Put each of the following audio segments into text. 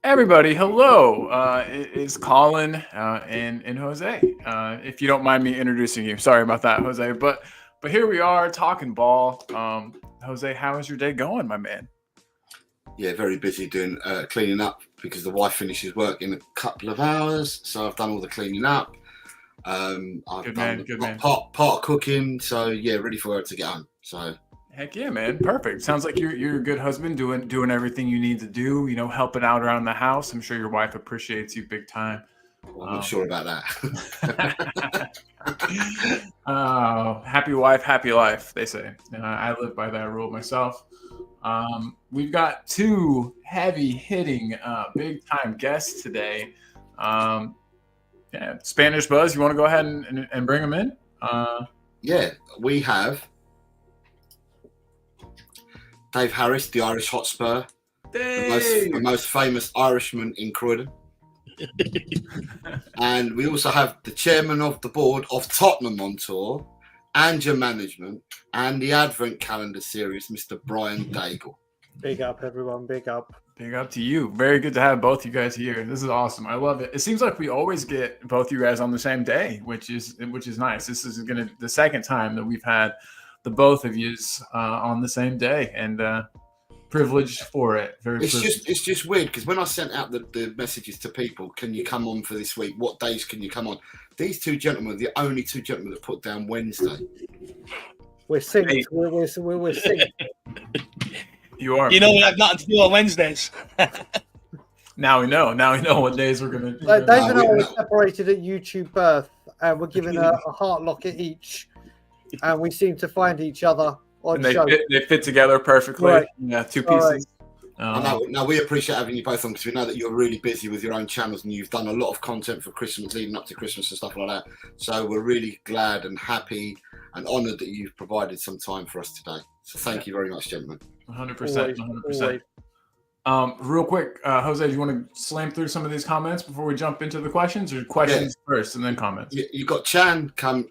Everybody, hello. It's Colin and Jose. If you don't mind me introducing you, sorry about that, Jose. But here we are talking ball. Jose, how is your day going, my man? Yeah, very busy doing cleaning up because the wife finishes work in a couple of hours. So I've done all the cleaning up. I've done part cooking. So yeah, ready for her to get home. So. Heck yeah, man. Perfect. Sounds like you're a good husband doing everything you need to do, helping out around the house. I'm sure your wife appreciates you big time. Well, I'm not sure about that. Happy wife, happy life, they say. I live by that rule myself. We've got two heavy-hitting, big-time guests today. Spanish Buzz, you want to go ahead and bring them in? Yeah, we have Dave Harris, the Irish Hotspur, the most famous Irishman in Croydon. And we also have the chairman of the board of Tottenham on tour, and your management, and the Advent Calendar series, Mr. Brian DAGUL. Big up, everyone. Big up. Big up to you. Very good to have both you guys here. This is awesome. I love it. It seems like we always get both you guys on the same day, which is nice. This is the second time that we've had the both of yous on the same day, and privileged for it. It's just weird because when I sent out the messages to people, can you come on for this week? What days can you come on? These two gentlemen are the only two gentlemen that put down Wednesday. We're synced. We're synced. You are. We have nothing to do on Wednesdays. Now we know. Now we know what days we're gonna. Dave and I were separated at YouTube birth, and we're given a heart locket each. And we seem to find each other on show. They fit together perfectly. Right. Yeah, two pieces. Right. Now we appreciate having you both on because we know that you're really busy with your own channels and you've done a lot of content for Christmas, leading up to Christmas and stuff like that. So we're really glad and happy and honoured that you've provided some time for us today. So thank you very much, gentlemen. 100%. 100%. Real quick, Jose, do you want to slam through some of these comments before we jump into the questions, or questions first and then comments? You got Chan come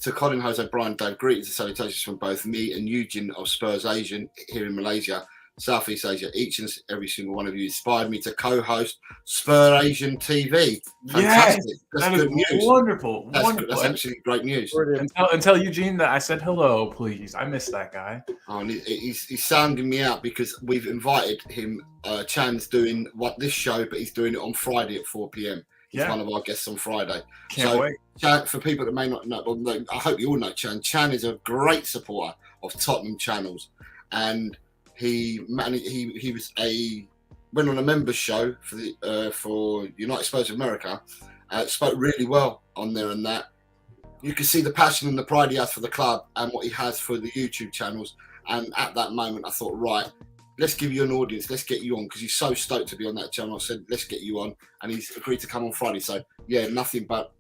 to Colin, Jose, Brian, Dave. Greetings and salutations from both me and Eugene of Spurs Asian here in Malaysia, Southeast Asia. Each and every single one of you inspired me to co-host Spur Asian TV. Fantastic. Yes, that's good news. Wonderful. That's actually great news. And tell Eugene that I said hello, please. I missed that guy. Oh, and he's sounding me out because we've invited him. Chan's doing this show, but he's doing it on Friday at 4 p.m. He's one of our guests on Friday. Can't wait. Chan, for people that may not know, I hope you all know Chan. Chan is a great supporter of Tottenham channels, and he went on a members show for United Spurs of America. Spoke really well on there, and that you can see the passion and the pride he has for the club and what he has for the YouTube channels. And at that moment, I thought, right, let's give you an audience. Let's get you on because he's so stoked to be on that channel. I said, let's get you on, and he's agreed to come on Friday. So yeah, nothing but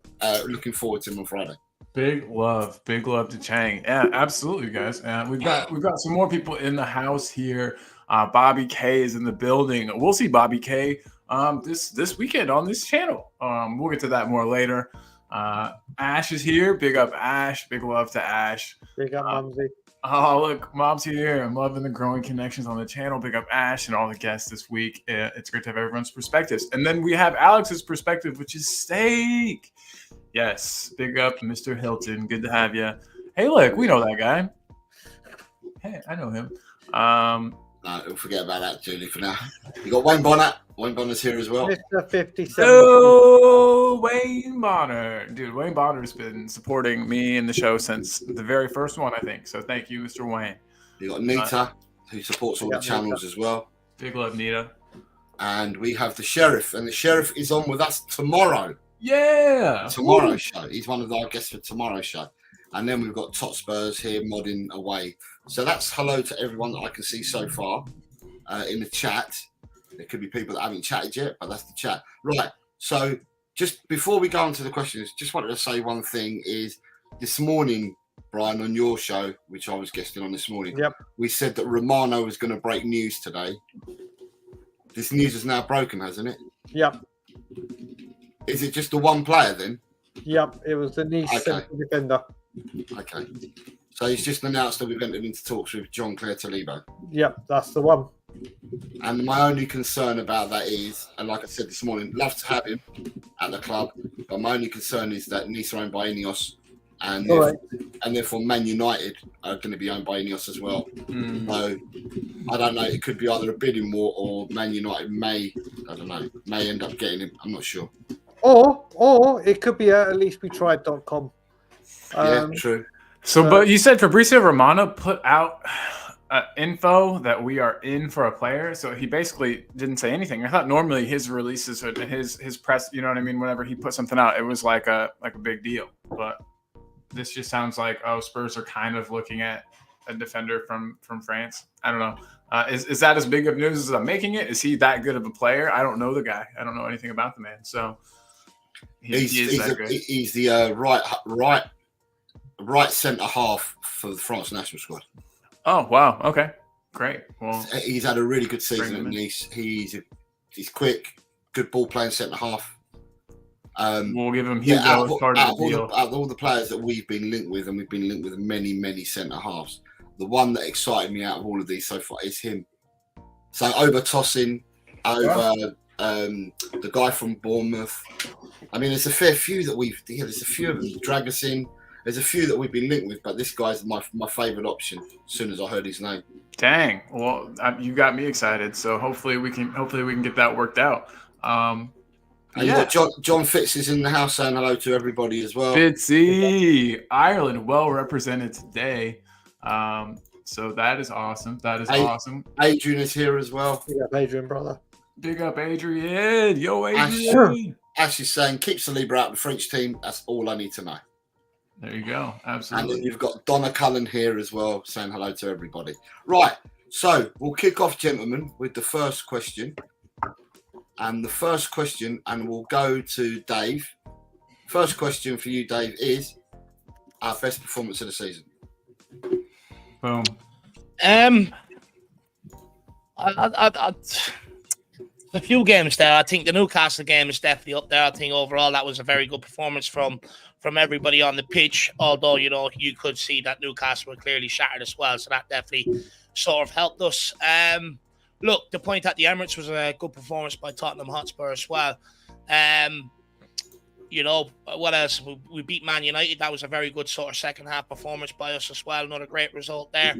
looking forward to him on Friday. Big love to Chang. Yeah, absolutely, guys. We've got some more people in the house here. Bobby K is in the building. We'll see Bobby K this weekend on this channel. We'll get to that more later. Ash is here. Big up, Ash. Big love to Ash. Big up, Mumsy. Oh, look, Mom's here. I'm loving the growing connections on the channel. Big up Ash and all the guests this week. It's great to have everyone's perspectives. And then we have Alex's perspective, which is steak. Yes, big up Mr. Hilton. Good to have you. Hey, look, we know that guy. Hey, I know him. No, we'll forget about that, Julie, for now. You got Wayne Bonner. Wayne Bonner's here as well. Mr. 57. Oh, Wayne Bonner. Dude, Wayne Bonner's been supporting me in the show since the very first one, I think. So thank you, Mr. Wayne. You got Nita, who supports all the channels as well. Big love, Nita. And we have the Sheriff, and the Sheriff is on with us tomorrow. Yeah. Tomorrow's show. He's one of our guests for tomorrow's show. And then we've got Tot Spurs here modding away. So that's hello to everyone that I can see so far in the chat. There could be people that haven't chatted yet, but that's the chat. Right. So just before we go on to the questions, just wanted to say one thing is this morning, Brian, on your show, which I was guesting on this morning, we said that Romano was going to break news today. This news is now broken, hasn't it? Yep. Is it just the one player then? Yep, it was the Nice defender. Okay. So he's just announced that we've entered into talks with Jean-Clair Todibo. Yep, that's the one. And my only concern about that is, and like I said this morning, love to have him at the club, but my only concern is that Nice are owned by Ineos, and therefore Man United are going to be owned by Ineos as well. So I don't know. It could be either a bidding war or Man United may end up getting him. I'm not sure. Or it could be at least we tried.com. Yeah, true. So, but you said Fabrizio Romano put out info that we are in for a player, so he basically didn't say anything. I thought normally his releases and his press, you know what I mean, whenever he put something out, it was like a big deal. But this just sounds like, Spurs are kind of looking at a defender from France. I don't know. Is that as big of news as I'm making it? Is he that good of a player? I don't know the guy. I don't know anything about the man. So he's the right centre half for the France national squad. Oh wow! Okay, great. Well, he's had a really good season at Nice. He's quick, good ball playing centre half. We'll give him out of all the players that we've been linked with, and we've been linked with many centre halves. The one that excited me out of all of these so far is him. So over Tosin, the guy from Bournemouth. I mean, there's a fair few that there's a few of them drag us in. There's a few that we've been linked with, but this guy's my favourite option. As soon as I heard his name. Dang! Well, you got me excited. So hopefully we can get that worked out. And you got John Fitz is in the house saying hello to everybody as well. Fitzy, Ireland well represented today. So that is awesome. Awesome. Adrian is here as well. Big up, Adrian, brother. Big up, Adrian. Yo, Adrian. Ashley's saying, keep Saliba out of the French team. That's all I need to know. There you go. Absolutely. And then you've got Donna Cullen here as well, saying hello to everybody. Right. So we'll kick off, gentlemen, with the first question. And we'll go to Dave. First question for you, Dave, is our best performance of the season. Boom. A few games there. I think the Newcastle game is definitely up there. I think overall that was a very good performance from everybody on the pitch. Although, you could see that Newcastle were clearly shattered as well. So that definitely sort of helped us. Look, the point at the Emirates was a good performance by Tottenham Hotspur as well. What else? We beat Man United. That was a very good sort of second half performance by us as well. Another great result there.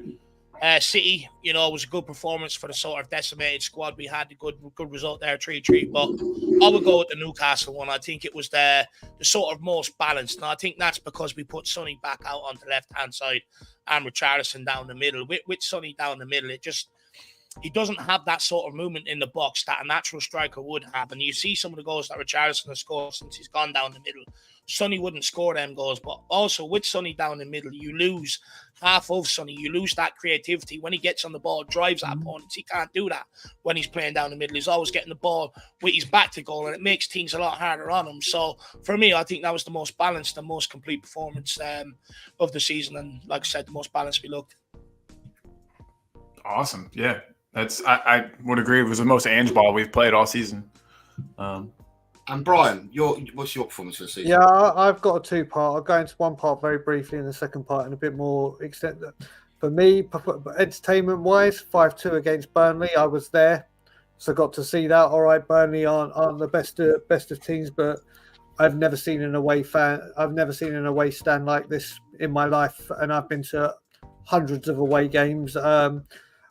City, was a good performance for the sort of decimated squad. We had a good result there, 3-3. But I would go with the Newcastle one. I think it was the sort of most balanced. And I think that's because we put Sonny back out on the left-hand side and Richarlison down the middle. With Sonny down the middle, he doesn't have that sort of movement in the box that a natural striker would have. And you see some of the goals that Richarlison has scored since he's gone down the middle. Sonny wouldn't score them goals, but also with Sonny down the middle, you lose half of Sonny. You lose that creativity. When he gets on the ball, drives at opponents. He can't do that when he's playing down the middle. He's always getting the ball with his back to goal, and it makes things a lot harder on him. So for me, I think that was the most balanced and most complete performance of the season. And like I said, the most balanced we looked. Awesome. Yeah. I would agree. It was the most Ange ball we've played all season. And Brian, what's your performance for the season? Yeah, I've got a two-part. I'll go into one part very briefly and the second part in a bit more extent. For me, entertainment-wise, 5-2 against Burnley. I was there, so got to see that. All right, Burnley aren't the best of teams, but I've never seen an away stand like this in my life, and I've been to hundreds of away games.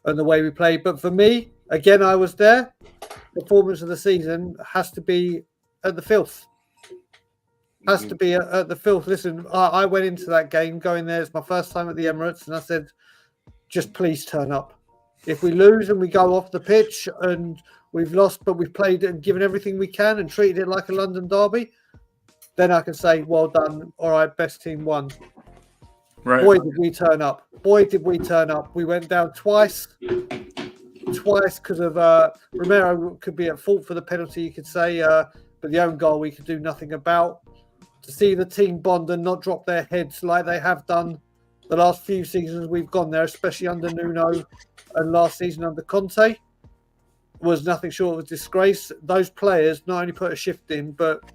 And the way we play. But for me, again, I was there. Performance of the season has to be at the filth. Has to be at the filth. Listen, I went into that game going there. It's my first time at the Emirates, and I said, just please turn up. If we lose and we go off the pitch and we've lost, but we've played and given everything we can and treated it like a London derby, then I can say, well done. All right, best team won. Right. Boy, did we turn up. We went down twice because of Romero could be at fault for the penalty, you could say, but the own goal we could do nothing about. To see the team bond and not drop their heads like they have done the last few seasons we've gone there, especially under Nuno and last season under Conte, was nothing short of a disgrace. Those players not only put a shift in, but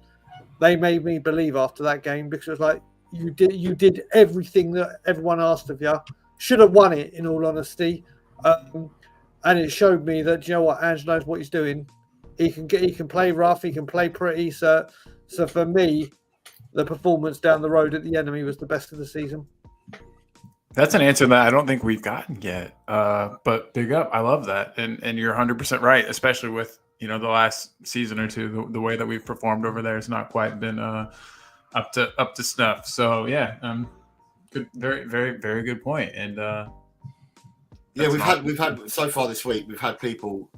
they made me believe after that game, because it was like, you did everything that everyone asked of you. Should have won it, in all honesty. and it showed me that, you know what, Ange knows what he's doing. He can play rough, he can play pretty. So for me, the performance down the road at the Enemy was the best of the season. That's an answer that I don't think we've gotten yet. But big up. I love that. And you're 100% right, especially with, the last season or two, the way that we've performed over there has not quite been up to snuff. So yeah, good, very, very, very good point. And we've had so far this week, we've had people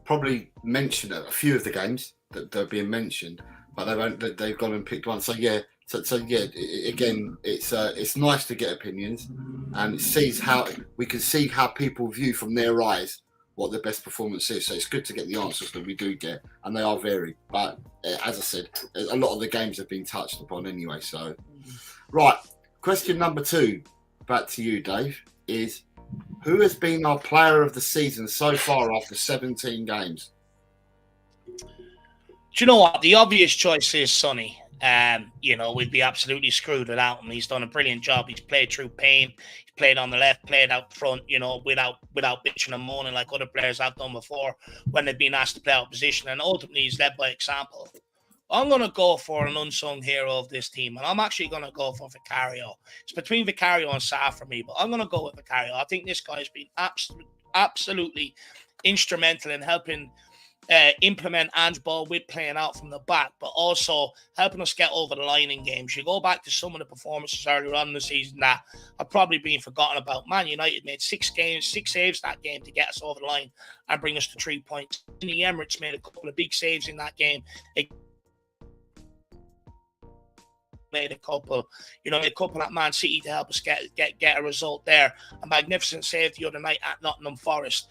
probably mention a few of the games that they're being mentioned, but they've gone and picked one. So yeah. So again, it's nice to get opinions, and we can see how people view from their eyes what the best performance is. So it's good to get the answers that we do get, and they are varied. But as I said, a lot of the games have been touched upon anyway. So, right, question number 2, back to you, Dave, is who has been our player of the season so far after 17 games? Do you know what? The obvious choice is Sonny. We'd be absolutely screwed without him. He's done a brilliant job. He's played through pain. He's played on the left, played out front, without bitching and moaning like other players have done before when they've been asked to play out position. And ultimately, he's led by example. I'm going to go for an unsung hero of this team, and I'm actually going to go for Vicario. It's between Vicario and Sarr for me, but I'm going to go with Vicario. I think this guy has been absolutely instrumental in helping implement Ange ball with playing out from the back, but also helping us get over the line in games. You go back to some of the performances earlier on in the season that have probably been forgotten about. Man United made 6 saves that game to get us over the line and bring us to 3 points. The Emirates made a couple of big saves in that game. Made a couple at Man City to help us get a result there. A magnificent save the other night at Nottingham Forest.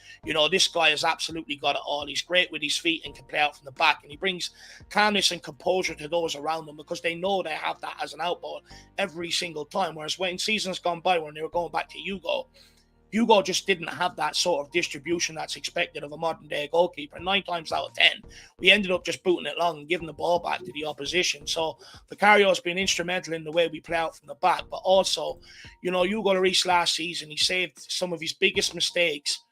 This guy has absolutely got it all. He's great with his feet and can play out from the back, and he brings calmness and composure to those around him because they know they have that as an outball every single time. Whereas when seasons gone by, when they were going back to Hugo just didn't have that sort of distribution that's expected of a modern day goalkeeper. 9 times out of 10, we ended up just booting it long and giving the ball back to the opposition. So Vicario has been instrumental in the way we play out from the back, but also, Hugo Lloris last season, he saved some of his biggest mistakes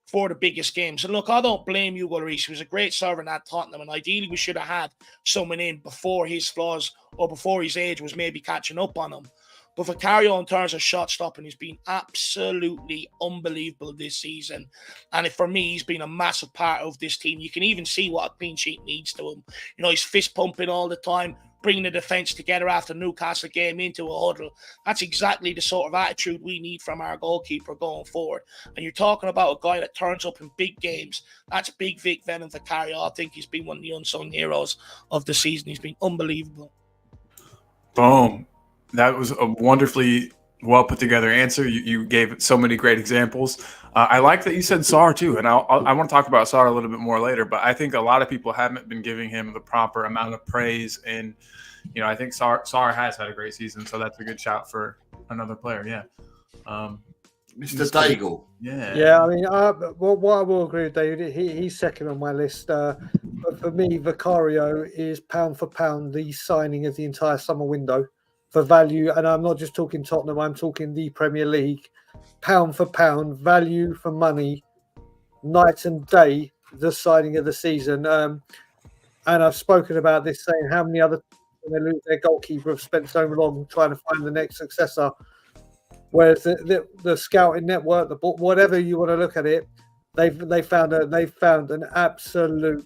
for the biggest games. And look, I don't blame Hugo Lloris. He was a great servant at Tottenham, and ideally we should have had someone in before his flaws or before his age was maybe catching up on him. But Vicario, in terms of shot stopping, has been absolutely unbelievable this season. And for me, he's been a massive part of this team. You can even see what a clean sheet means to him. He's fist pumping all the time, bringing the defence together after Newcastle game into a huddle. That's exactly the sort of attitude we need from our goalkeeper going forward. And you're talking about a guy that turns up in big games. That's Big Vic Venom Vicario. I think he's been one of the unsung heroes of the season. He's been unbelievable. Boom. That was a wonderfully well put together answer. You gave so many great examples. I like that you said Sarr too, and I want to talk about Sarr a little bit more later. But I think a lot of people haven't been giving him the proper amount of praise, and I think Sarr has had a great season, so that's a good shout for another player. Yeah, Mr. DAGUL. Yeah. I mean, what I will agree with David, he's second on my list. But for me, Vicario is pound for pound the signing of the entire summer window. For value, and I'm not just talking Tottenham, I'm talking the Premier League. Pound for pound, value for money, night and day, the signing of the season. And I've spoken about this, saying how many other when they lose their goalkeeper have spent so long trying to find the next successor. Whereas the scouting network, whatever you want to look at it, they found an absolute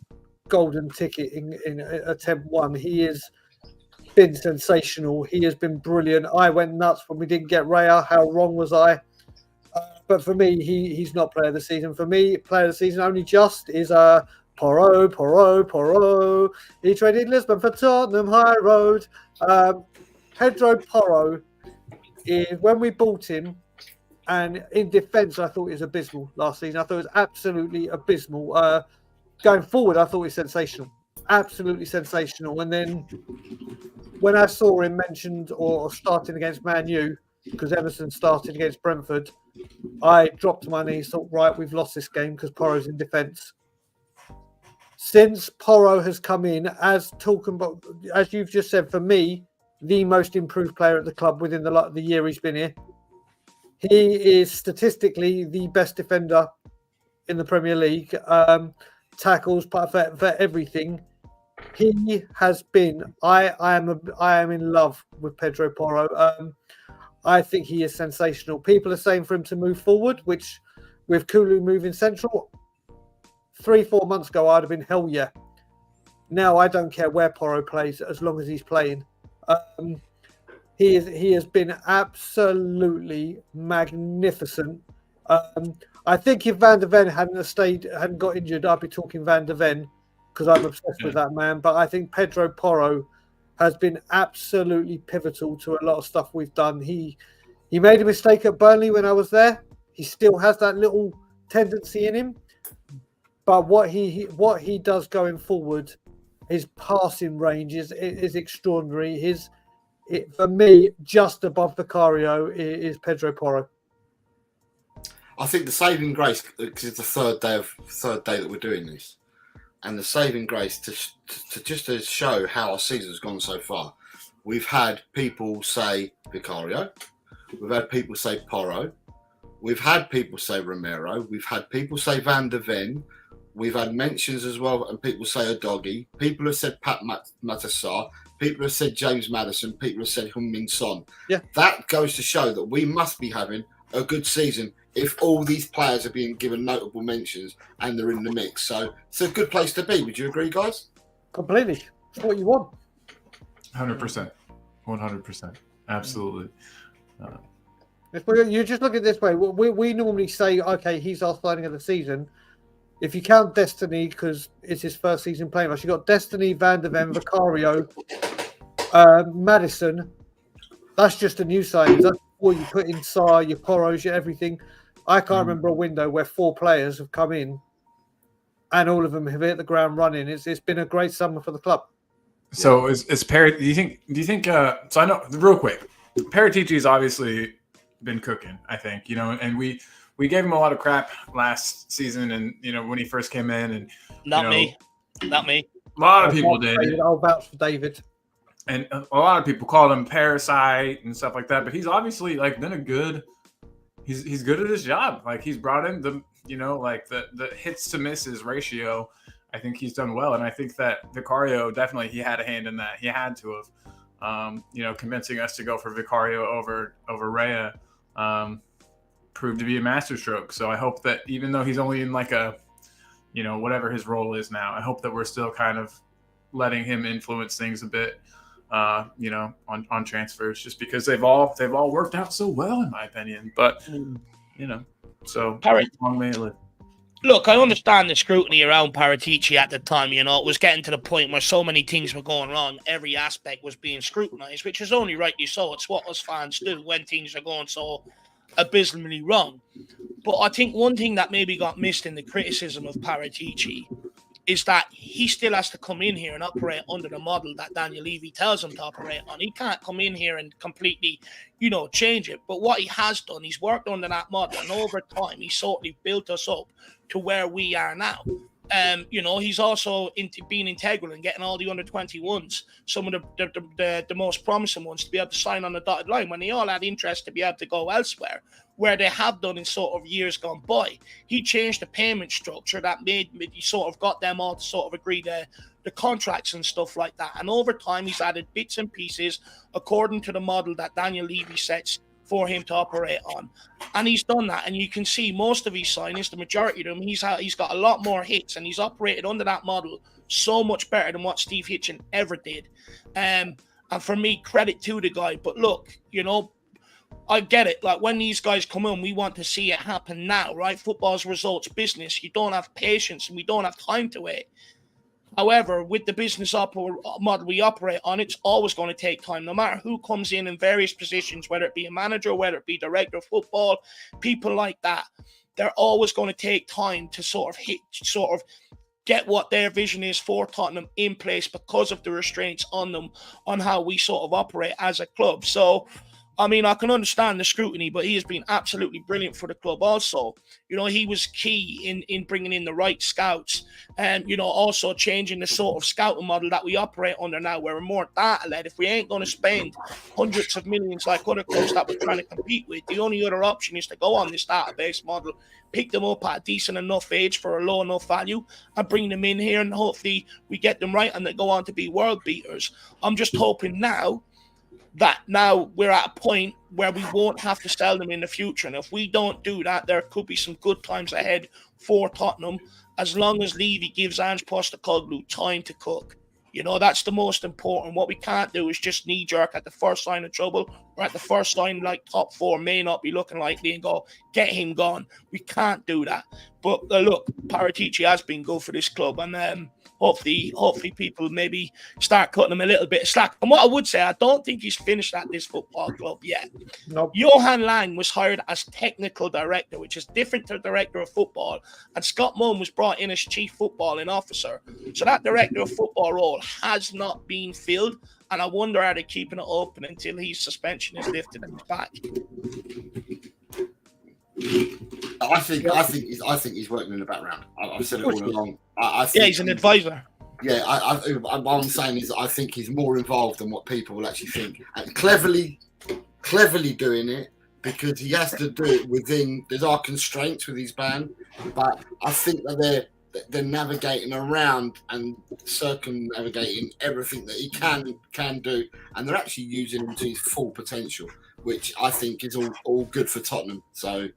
golden ticket in attempt 1. He is been sensational. He has been brilliant. I went nuts when we didn't get Raya. How wrong was I? But for me, he's not player of the season. For me, player of the season only just is Porro. He traded Lisbon for Tottenham High Road. Pedro Porro, when we bought him, and in defence, I thought he was abysmal last season. I thought it was absolutely abysmal. Going forward, I thought he was sensational. Absolutely sensational. And then when I saw him mentioned or starting against Man U, because Everton started against Brentford, I dropped to my knees, thought, right, we've lost this game because Porro's in defence. Since Porro has come in, as you've just said, for me, the most improved player at the club within the year he's been here. He is statistically the best defender in the Premier League, tackles, for everything. He has been. I am in love with Pedro Porro. I think he is sensational. People are saying for him to move forward, which with Kulu moving central, 3-4 months ago I'd have been hell yeah. Now I don't care where Porro plays as long as he's playing. He has been absolutely magnificent. I think if Van der Ven hadn't got injured, I'd be talking Van der Ven because I'm obsessed with that man. But I think Pedro Porro has been absolutely pivotal to a lot of stuff we've done. He made a mistake at Burnley when I was there. He still has that little tendency in him. But what he does going forward, his passing range is extraordinary. For me, just above Vicario is Pedro Porro. I think the saving grace, because it's the third day that we're doing this, and the saving grace to show how our season's gone so far. We've had people say Vicario, we've had people say Porro, we've had people say Romero, we've had people say Van der Ven, we've had mentions as well, and people say Udogie. People have said Pat Matassar. People have said James Maddison. People have said Heung-min Son. Yeah. That goes to show that we must be having a good season if all these players are being given notable mentions and they're in the mix. So it's a good place to be. Would you agree, guys? Completely. It's what you want. 100%. 100%. Absolutely. If you just look at it this way, we normally say, okay, he's our signing of the season. If you count Destiny, because it's his first season playing with us, you've got Destiny, Van der Ven, Vicario, Maddison. That's just a new signing. That's what you put in Sarr, your Poros, your everything. I can't remember a window where 4 players have come in and all of them have hit the ground running. It's been a great summer for the club. So is Perry? Do you think? So I know real quick, Paratici's obviously been cooking. I think and we gave him a lot of crap last season, and when he first came in, and not me. A lot of people did. I'll vouch for David. And a lot of people called him parasite and stuff like that, but he's obviously been a good. He's good at his job. He's brought in the the hits to misses ratio. I think he's done well, and I think that Vicario definitely he had a hand in that. He had to have, convincing us to go for Vicario over Rea, proved to be a masterstroke. So I hope that even though he's only in whatever his role is now, I hope that we're still kind of letting him influence things a bit. On transfers, just because they've all worked out so well, in my opinion. But so long may it live. Look, I understand the scrutiny around Paratici at the time. It was getting to the point where so many things were going wrong. Every aspect was being scrutinized, which is only rightly so. It's what us fans do when things are going so abysmally wrong. But I think one thing that maybe got missed in the criticism of Paratici is that he still has to come in here and operate under the model that Daniel Levy tells him to operate on. He can't come in here and completely, change it. But what he has done, he's worked under that model, and over time, he's sort of built us up to where we are now. He's also being integral in getting all the under-21s, some of the most promising ones, to be able to sign on the dotted line when they all had interest to be able to go elsewhere, where they have done in sort of years gone by. He changed the payment structure that he sort of got them all to sort of agree the contracts and stuff like that. And over time, he's added bits and pieces according to the model that Daniel Levy sets for him to operate on. And he's done that. And you can see most of his signings, the majority of them, he's got a lot more hits, and he's operated under that model so much better than what Steve Hitchen ever did. And for me, credit to the guy. But look, I get it. When these guys come in, we want to see it happen now, right? Football's results business. You don't have patience, and we don't have time to wait. However, with the business model we operate on, it's always going to take time, no matter who comes in various positions, whether it be a manager, whether it be director of football, people like that. They're always going to take time to sort of get what their vision is for Tottenham in place because of the restraints on them, on how we sort of operate as a club. So I mean, I can understand the scrutiny, but he has been absolutely brilliant for the club also. You know, he was key in bringing in the right scouts and, you know, also changing the sort of scouting model that we operate under now, where we're more data-led. If we ain't going to spend hundreds of millions like other clubs that we're trying to compete with, the only other option is to go on this database model, pick them up at a decent enough age for a low enough value and bring them in here, and hopefully we get them right and they go on to be world beaters. I'm just hoping now we're at a point where we won't have to sell them in the future. And if we don't do that, there could be some good times ahead for Tottenham, as long as Levy gives Ange Postecoglou time to cook. You know, that's the most important. What we can't do is just knee-jerk at the first sign of trouble, or at the first sign like top four may not be looking likely, and go, get him gone. We can't do that. But look, Paratici has been good for this club, and hopefully people maybe start cutting him a little bit of slack. And what I would say, I don't think he's finished at this football club yet. Nope. Johan Lang was hired as technical director, which is different to director of football, and Scott Munn was brought in as chief footballing officer. So that director of football role has not been filled, and I wonder are they keeping it open until his suspension is lifted and he's back. I think he's working in the background. I've said it all along. I think he's an advisor. Yeah, what I'm saying is I think he's more involved than what people will actually think, and cleverly doing it, because he has to do it within. There are constraints with his band, but I think that they're navigating around and circumnavigating everything that he can do, and they're actually using him to his full potential, which I think is all good for Tottenham. So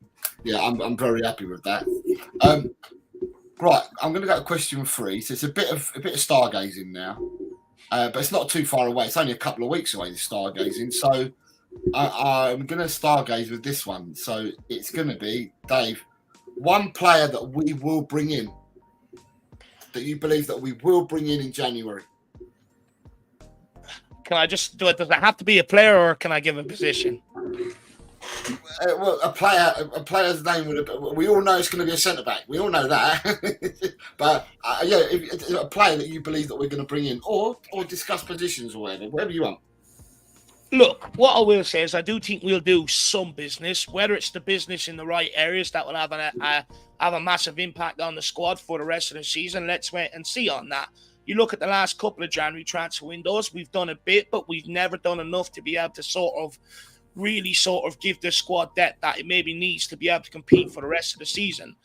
yeah, I'm very happy with that. Right, I'm going to go to question 3. So it's a bit of stargazing now, but it's not too far away. It's only a couple of weeks away, the stargazing. So I'm going to stargaze with this one. So it's going to be, Dave, one player that we will bring in, that you believe that we will bring in January. Can I just do it? Does it have to be a player, or can I give a position? Well, a player's name we all know it's going to be a centre back. We all know that, but a player that you believe that we're going to bring in, or discuss positions or whatever you want. Look, what I will say is I do think we'll do some business, whether it's the business in the right areas that will have a massive impact on the squad for the rest of the season. Let's wait and see on that. You look at the last couple of January transfer windows, we've done a bit, but we've never done enough to be able to really give the squad depth that it maybe needs to be able to compete for the rest of the season.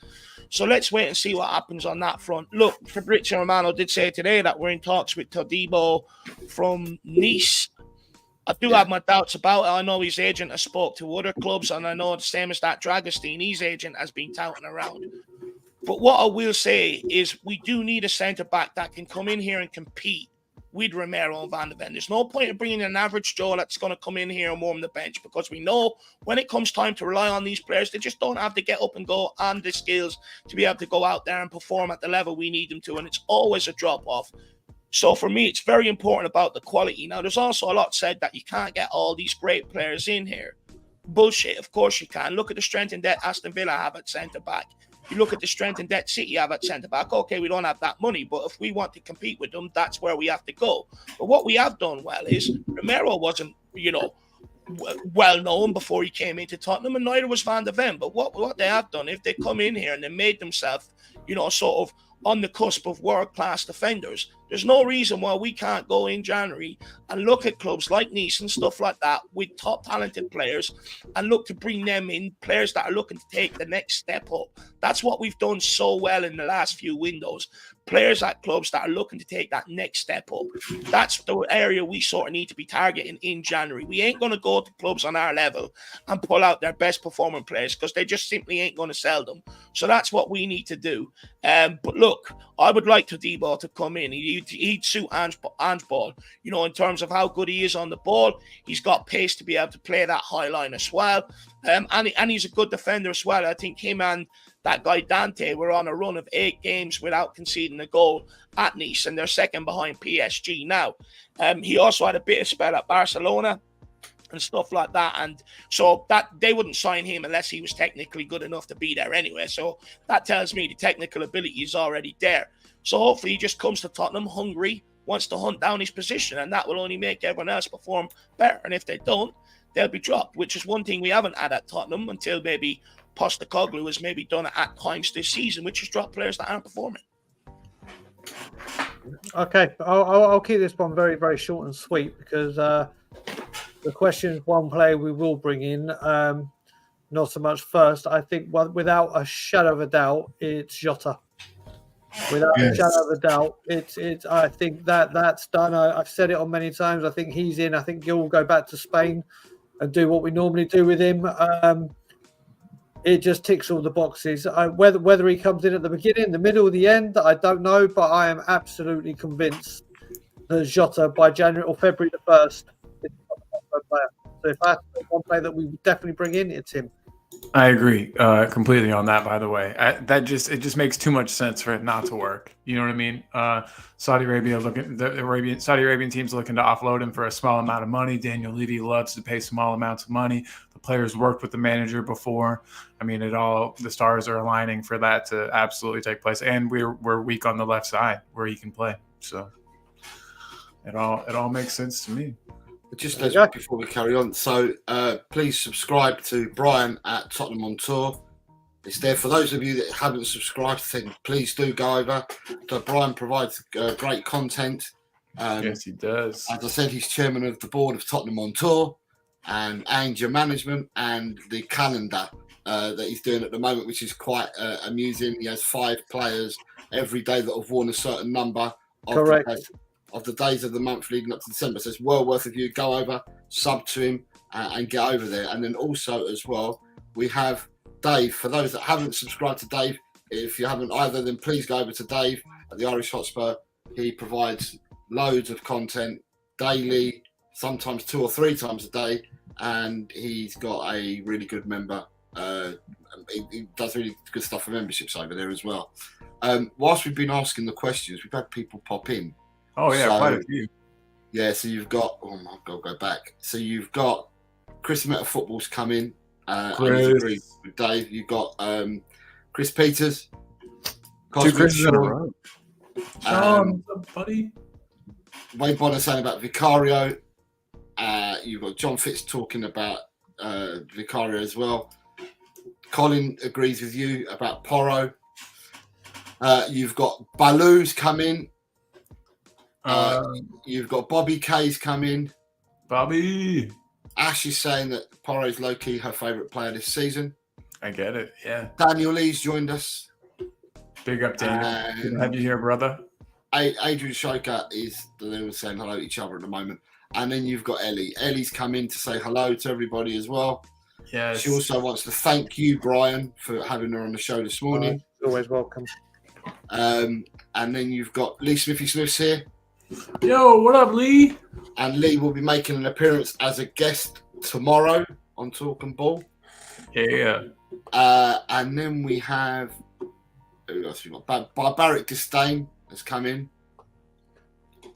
So let's wait and see what happens on that front. Look, Fabrizio Romano did say today that we're in talks with Todibo from Nice. I do have my doubts about it. I know his agent has spoke to other clubs, and I know the same as that Dragostine, his agent has been touting around. But what I will say is we do need a centre-back that can come in here and compete with Romero and Van de Ven. There's no point in bringing an average Joe that's going to come in here and warm the bench, because we know when it comes time to rely on these players, they just don't have to get up and go and the skills to be able to go out there and perform at the level we need them to, and it's always a drop-off. So for me, it's very important about the quality. Now, there's also a lot said that you can't get all these great players in here. Bullshit. Of course you can. Look at the strength and depth Aston Villa have at centre-back. You look at the strength and depth City have at centre-back. Okay, we don't have that money, but if we want to compete with them, that's where we have to go. But what we have done well is Romero wasn't, well known before he came into Tottenham, and neither was Van de Ven. But what they have done, if they come in here and they made themselves, sort of on the cusp of world-class defenders, there's no reason why we can't go in January and look at clubs like Nice and stuff like that with top talented players and look to bring them in, players that are looking to take the next step up. That's what we've done so well in the last few windows. Players at clubs that are looking to take that next step up. That's the area we sort of need to be targeting in January. We ain't going to go to clubs on our level and pull out their best performing players, because they just simply ain't going to sell them. So that's what we need to do. But look, I would like Todibo to come in. He'd suit Ange Ball, in terms of how good he is on the ball. He's got pace to be able to play that high line as well. And he's a good defender as well. I think him and that guy Dante were on a run of 8 games without conceding a goal at Nice, and they're second behind PSG now. He also had a bit of spell at Barcelona and stuff like that, and so that they wouldn't sign him unless he was technically good enough to be there anyway. So that tells me the technical ability is already there. So hopefully he just comes to Tottenham hungry, wants to hunt down his position, and that will only make everyone else perform better. And if they don't, they'll be dropped, which is one thing we haven't had at Tottenham until maybe Postecoglou has maybe done it at times this season, which is drop players that aren't performing. Okay, I'll keep this one very, very short and sweet because the question is one player we will bring in, not so much first. I think without a shadow of a doubt, it's Jota. Without a shadow of a doubt, it's. I think that's done. I've said it on many times. I think he's in. I think Gil will go back to Spain and do what we normally do with him. It just ticks all the boxes. Whether he comes in at the beginning, the middle, or the end, I don't know. But I am absolutely convinced that Jota by January or February the 1st is a player. So if I have to pick one player that we would definitely bring in, it's him. I agree completely on that. By the way, it just makes too much sense for it not to work. You know what I mean? Saudi Arabian teams looking to offload him for a small amount of money. Daniel Levy loves to pay small amounts of money. The players worked with the manager before. I mean, the stars are aligning for that to absolutely take place. And we're weak on the left side where he can play. So it all makes sense to me. Just before we carry on, so please subscribe to Brian at Tottenham on Tour. It's there for those of you that haven't subscribed. Then please do go over. So Brian provides great content. Yes, he does. As I said, he's chairman of the board of Tottenham on Tour and Anger Management, and the calendar that he's doing at the moment, which is quite amusing. He has 5 players every day that have won a certain number. Correct. Of the days of the month leading up to December. So it's well worth of you go over, sub to him and get over there. And then also as well, we have Dave. For those that haven't subscribed to Dave, if you haven't either, then please go over to Dave at the Irish Hotspur. He provides loads of content daily, sometimes 2 or 3 times a day. And he's got a really good member. He does really good stuff for memberships over there as well. Whilst we've been asking the questions, we've had people pop in. Oh, yeah, quite a few. Yeah, so you've got... Oh, my God, go back. So you've got Chris Meta Football's come in. With Dave. You've got Chris Peters. 2 Chris's in a row. Sean, what's up, buddy? Wayne Bonner saying about Vicario. You've got John Fitz talking about Vicario as well. Colin agrees with you about Porro. You've got Baloo's come in. You've got Bobby K's come in. Bobby. Ash is saying that Porro's low-key her favourite player this season. I get it, yeah. Daniel Lee's joined us. Big up, Daniel. Good to have you here, brother. Adrian Shoka they were saying hello to each other at the moment. And then you've got Ellie. Ellie's come in to say hello to everybody as well. Yes. She also wants to thank you, Brian, for having her on the show this morning. Always welcome. And then you've got Lee Smithy's here. Yo, what up, Lee? And Lee will be making an appearance as a guest tomorrow on Talking Ball. Yeah. And then we have... Who else we got? Barbaric Disdain has come in.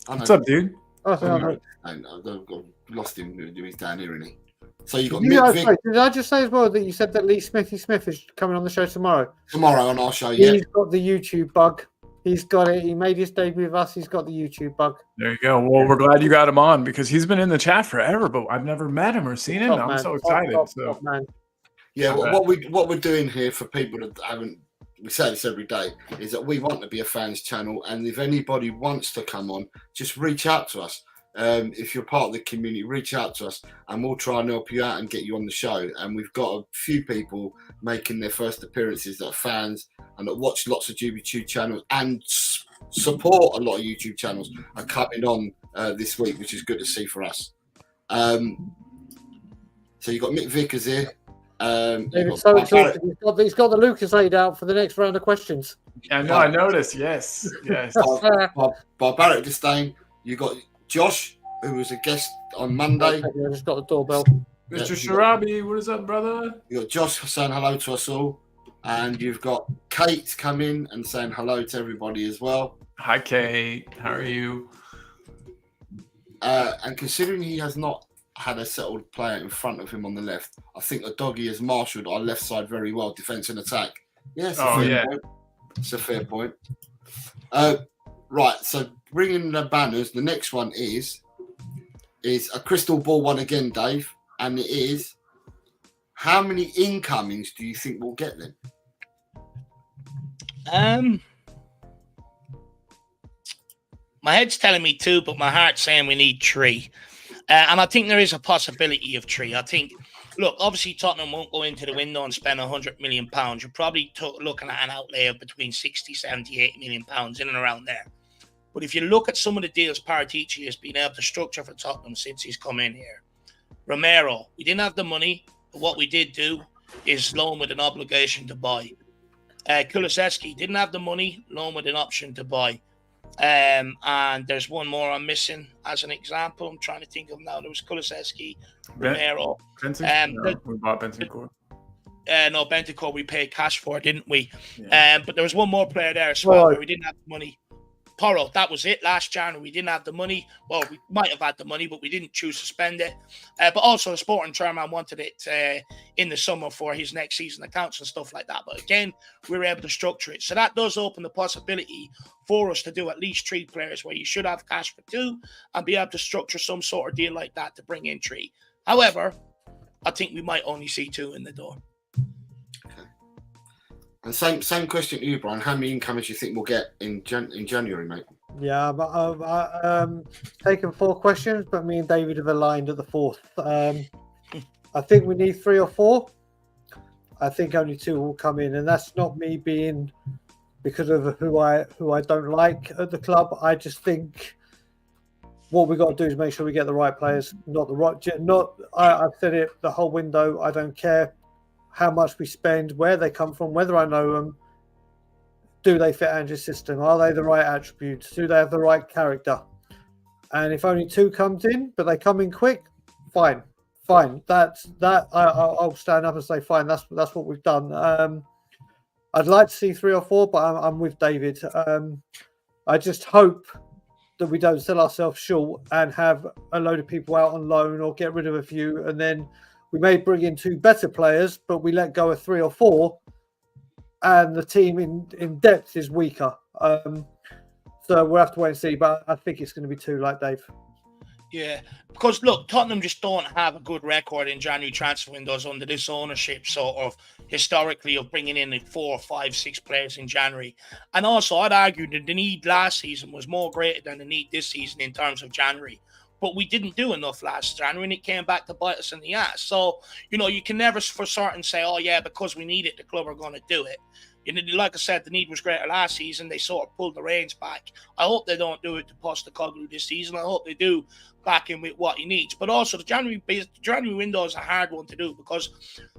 What's up, dude? I've lost him. He's down here, isn't he? So you've got did I just say as well that you said that Lee Smithy Smith is coming on the show tomorrow? Tomorrow on our show, yeah. He's got the YouTube bug. He's got it. He made his debut with us. He's got the YouTube bug. There you go. Well, we're glad you got him on because he's been in the chat forever, but I've never met him or seen him. I'm so excited. Man. Yeah, what we're doing here for people that haven't, we say this every day, is that we want to be a fans channel, and if anybody wants to come on, just reach out to us. If you're part of the community, reach out to us, and we'll try and help you out and get you on the show. And we've got a few people making their first appearances that are fans and that watch lots of YouTube channels and support a lot of YouTube channels are coming on this week, which is good to see for us. So you've got Mick Vickers here. David, so he's got the Lucas laid out for the next round of questions. Yeah, no, I noticed. Yes. Barbaric Disdain. You got Josh, who was a guest on Monday. I just got the doorbell. Mr. Sharabi, what is up, brother? You got Josh saying hello to us all, and you've got Kate come in and saying hello to everybody as well. Hi, Kate. How are you? And considering he has not had a settled player in front of him on the left, I think the doggy has marshalled our left side very well, defence and attack. Yes, it's a fair point. Right, so bringing the banners, the next one is a crystal ball one again, Dave. and it is, how many incomings do you think we'll get then? My head's telling me 2, but my heart's saying we need 3. And I think there is a possibility of 3. I think, look, obviously Tottenham won't go into the window and spend £100 million. You're probably looking at an outlay of between 60, 70, 80 million pounds in and around there. But if you look at some of the deals Paratici has been able to structure for Tottenham since he's come in here, Romero, we didn't have the money, but what we did do is loan with an obligation to buy. Kulusevski didn't have the money, loan with an option to buy. And there's one more I'm missing as an example. I'm trying to think of now. There was Kulusevski, Romero. We bought Bentancur. No, Bentancur we paid cash for, didn't we? Yeah. But there was one more player there as well where we didn't have the money. Porro, that was it. Last January, we didn't have the money. Well, we might have had the money, but we didn't choose to spend it. But also, the sporting chairman wanted it in the summer for his next season accounts and stuff like that. But again, we were able to structure it. So that does open the possibility for us to do at least 3 players where you should have cash for 2 and be able to structure some sort of deal like that to bring in 3. However, I think we might only see 2 in the door. And same question to you, Brian. How many incomings do you think we'll get in January, mate? Yeah, but I've taken 4 questions, but me and David have aligned at the 4th. I think we need 3 or 4. I think only 2 will come in, and that's not me being because of who I don't like at the club. I just think what we got to do is make sure we get the right players, not the right. I've said it the whole window. I don't care how much we spend, where they come from, whether I know them. Do they fit Andrew's system? Are they the right attributes? Do they have the right character? And if only 2 comes in, but they come in quick, fine. I'll stand up and say fine. That's what we've done. I'd like to see 3 or 4, but I'm with David. I just hope that we don't sell ourselves short and have a load of people out on loan or get rid of a few, and then we may bring in 2 better players, but we let go of 3 or 4, and the team in depth is weaker. So we'll have to wait and see, but I think it's going to be 2, like Dave. Yeah, because look, Tottenham just don't have a good record in January transfer windows under this ownership, sort of historically, of bringing in 4, 5, 6 players in January. And also, I'd argue that the need last season was more greater than the need this season in terms of January. But we didn't do enough last January, and it came back to bite us in the ass. So, you can never for certain say, oh, yeah, because we need it, the club are going to do it. Like I said, the need was greater last season. They sort of pulled the reins back. I hope they don't do it to Postecoglou this season. I hope they do back in with what he needs. But also, the January window is a hard one to do because,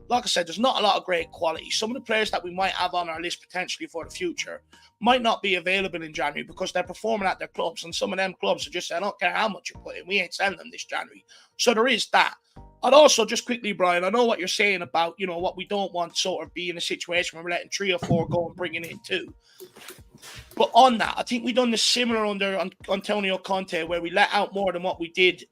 like I said, there's not a lot of great quality. Some of the players that we might have on our list potentially for the future might not be available in January because they're performing at their clubs, and some of them clubs are just saying, I don't care how much you put in, we ain't selling them this January. So there is that. I'd also, just quickly, Brian, I know what you're saying about, what we don't want sort of be in a situation where we're letting 3 or 4 go and bringing in 2. But on that, I think we've done the similar under Antonio Conte, where we let out more than what we did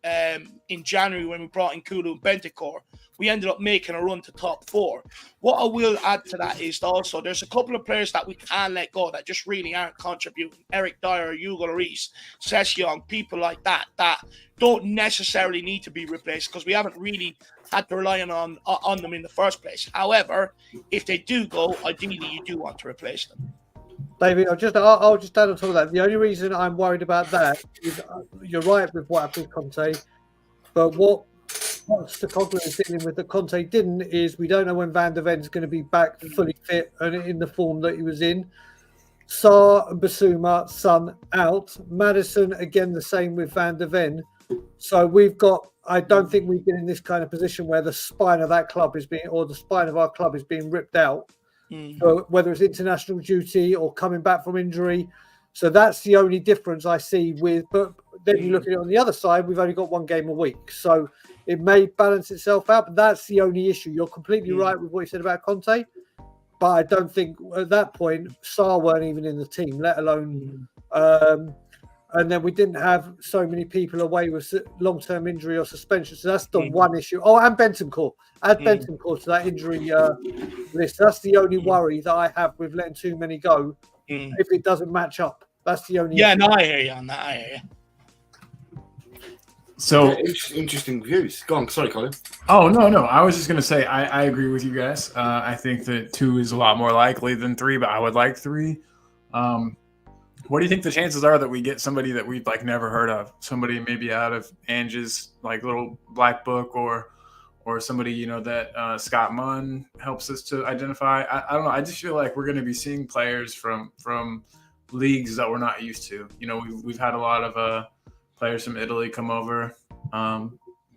in January when we brought in Kulu and Bentancur. We ended up making a run to top 4. What I will add to that is also there's a couple of players that we can let go that just really aren't contributing. Eric Dyer, Hugo Lloris, Session, people like that don't necessarily need to be replaced because we haven't really had to rely on them in the first place. However, if they do go, ideally you do want to replace them. David, I'll just add on top of that. The only reason I'm worried about that is you're right with what happened with Conte, but what Postecoglou is dealing with that Conte didn't is we don't know when Van der Ven's going to be back fully fit and in the form that he was in. Sarr and Basuma, Son out. Maddison, again, the same with Van der Ven. So I don't think we've been in this kind of position where the spine of that club the spine of our club is being ripped out. So whether it's international duty or coming back from injury. So that's the only difference I see but then you look at it on the other side, we've only got 1 game a week. So it may balance itself out, but that's the only issue. You're completely right with what you said about Conte, but I don't think at that point, Sarr weren't even in the team, let alone... and then we didn't have so many people away with long-term injury or suspension. So that's the one issue. Oh, and Bentancur. Add Bentancur to that injury list. That's the only worry that I have with letting too many go if it doesn't match up. That's the only issue. No, I hear you on that. I hear you. So interesting views. Go on, sorry, Colin. Oh no! I was just gonna say I agree with you guys. I think that 2 is a lot more likely than 3, but I would like 3. What do you think the chances are that we get somebody that we've like never heard of? Somebody maybe out of Ange's like little black book, or somebody that Scott Munn helps us to identify. I don't know. I just feel like we're going to be seeing players from leagues that we're not used to. We've had a lot of players from Italy come over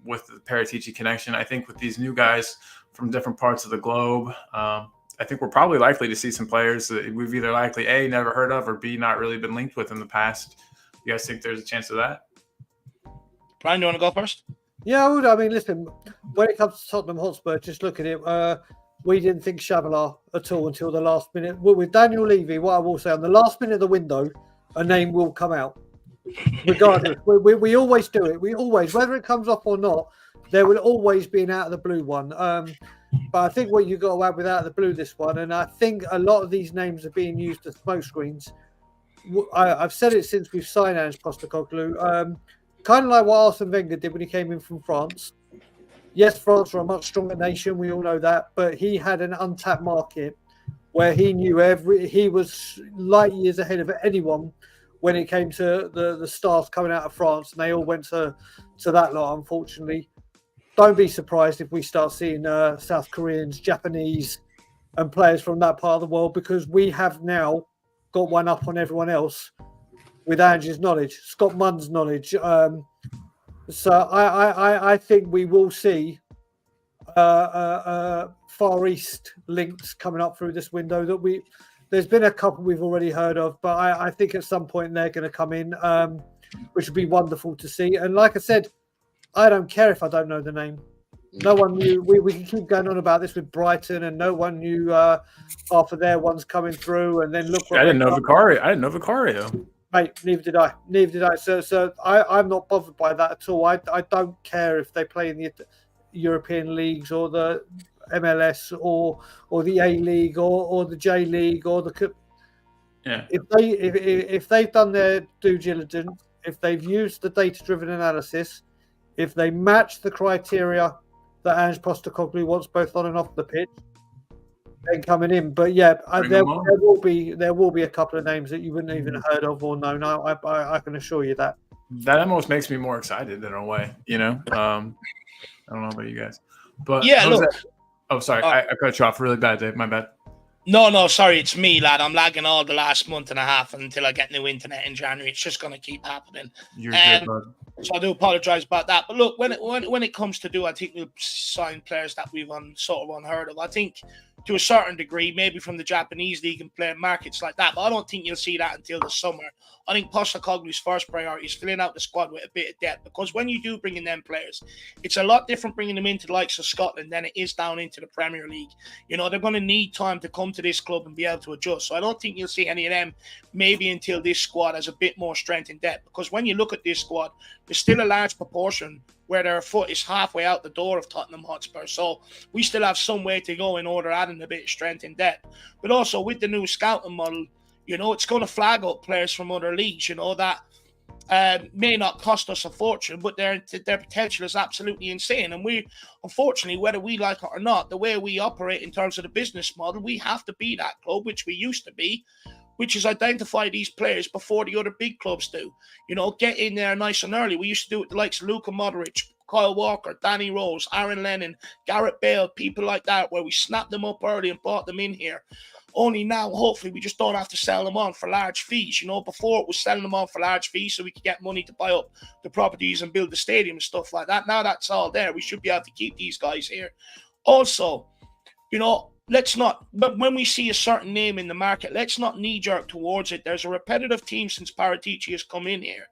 with the Paratici connection. I think with these new guys from different parts of the globe, I think we're probably likely to see some players that we've either likely A, never heard of, or B, not really been linked with in the past. You guys think there's a chance of that? Brian, do you want to go first? Yeah, I would. I mean, listen, when it comes to Tottenham Hotspur, just look at it. We didn't think Shabalala at all until the last minute. With Daniel Levy, what I will say, on the last minute of the window, a name will come out. Regardless, we always do it. We always, whether it comes off or not, there will always be an out of the blue one. But I think what you got to add with out of the blue this one, and I think a lot of these names are being used as smokescreens. I've said it since we've signed Ange Postecoglou. Kind of like what Arsene Wenger did when he came in from France. Yes, France are a much stronger nation. We all know that. But he had an untapped market where he knew he was light years ahead of anyone when it came to the stars coming out of France. And they all went to that lot, unfortunately. Don't be surprised if we start seeing South Koreans, Japanese, and players from that part of the world, because we have now got one up on everyone else with Ange's knowledge, Scott Munn's knowledge. So I think we will see Far East links coming up through this window. There's been a couple we've already heard of, but I think at some point they're going to come in, which would be wonderful to see. And like I said, I don't care if I don't know the name. No one knew. We can keep going on about this with Brighton, and no one knew half of their ones coming through. And then look, I didn't know Vicario. Mate, neither did I. So I'm not bothered by that at all. I don't care if they play in the European leagues or the MLS or the A League or the J League or the. Yeah. If they've done their due diligence, if they've used the data-driven analysis, if they match the criteria that Ange Postecoglou wants both on and off the pitch, then coming in. But yeah, there will be a couple of names that you wouldn't even have heard of or known. I can assure you that. That almost makes me more excited in a way, I don't know about you guys, but yeah. Look, oh, sorry, I cut you off really bad, Dave. My bad. No, sorry, it's me, lad. I'm lagging all the last month and a half until I get new internet in January. It's just going to keep happening. You're good, bud. So I do apologise about that. But look, when it comes to I think we'll sign players that we've sort of unheard of. I think to a certain degree, maybe from the Japanese league and playing markets like that. But I don't think you'll see that until the summer. I think Postecoglou's first priority is filling out the squad with a bit of depth, because when you do bring in them players, it's a lot different bringing them into the likes of Scotland than it is down into the Premier League. They're going to need time to come to this club and be able to adjust. So I don't think you'll see any of them maybe until this squad has a bit more strength in depth. Because when you look at this squad, there's still a large proportion where their foot is halfway out the door of Tottenham Hotspur. So we still have some way to go in order adding a bit of strength in depth. But also with the new scouting model, it's going to flag up players from other leagues, that may not cost us a fortune, but their potential is absolutely insane. And we, unfortunately, whether we like it or not, the way we operate in terms of the business model, we have to be that club, which we used to be, which is identify these players before the other big clubs do. Get in there nice and early. We used to do it with the likes of Luka Modric, Kyle Walker, Danny Rose, Aaron Lennon, Gareth Bale, people like that, where we snapped them up early and brought them in here. Only now, hopefully, we just don't have to sell them on for large fees. Before it was selling them on for large fees so we could get money to buy up the properties and build the stadium and stuff like that. Now that's all there. We should be able to keep these guys here. Also, let's not, but when we see a certain name in the market, let's not knee-jerk towards it. There's a repetitive team since Paratici has come in here.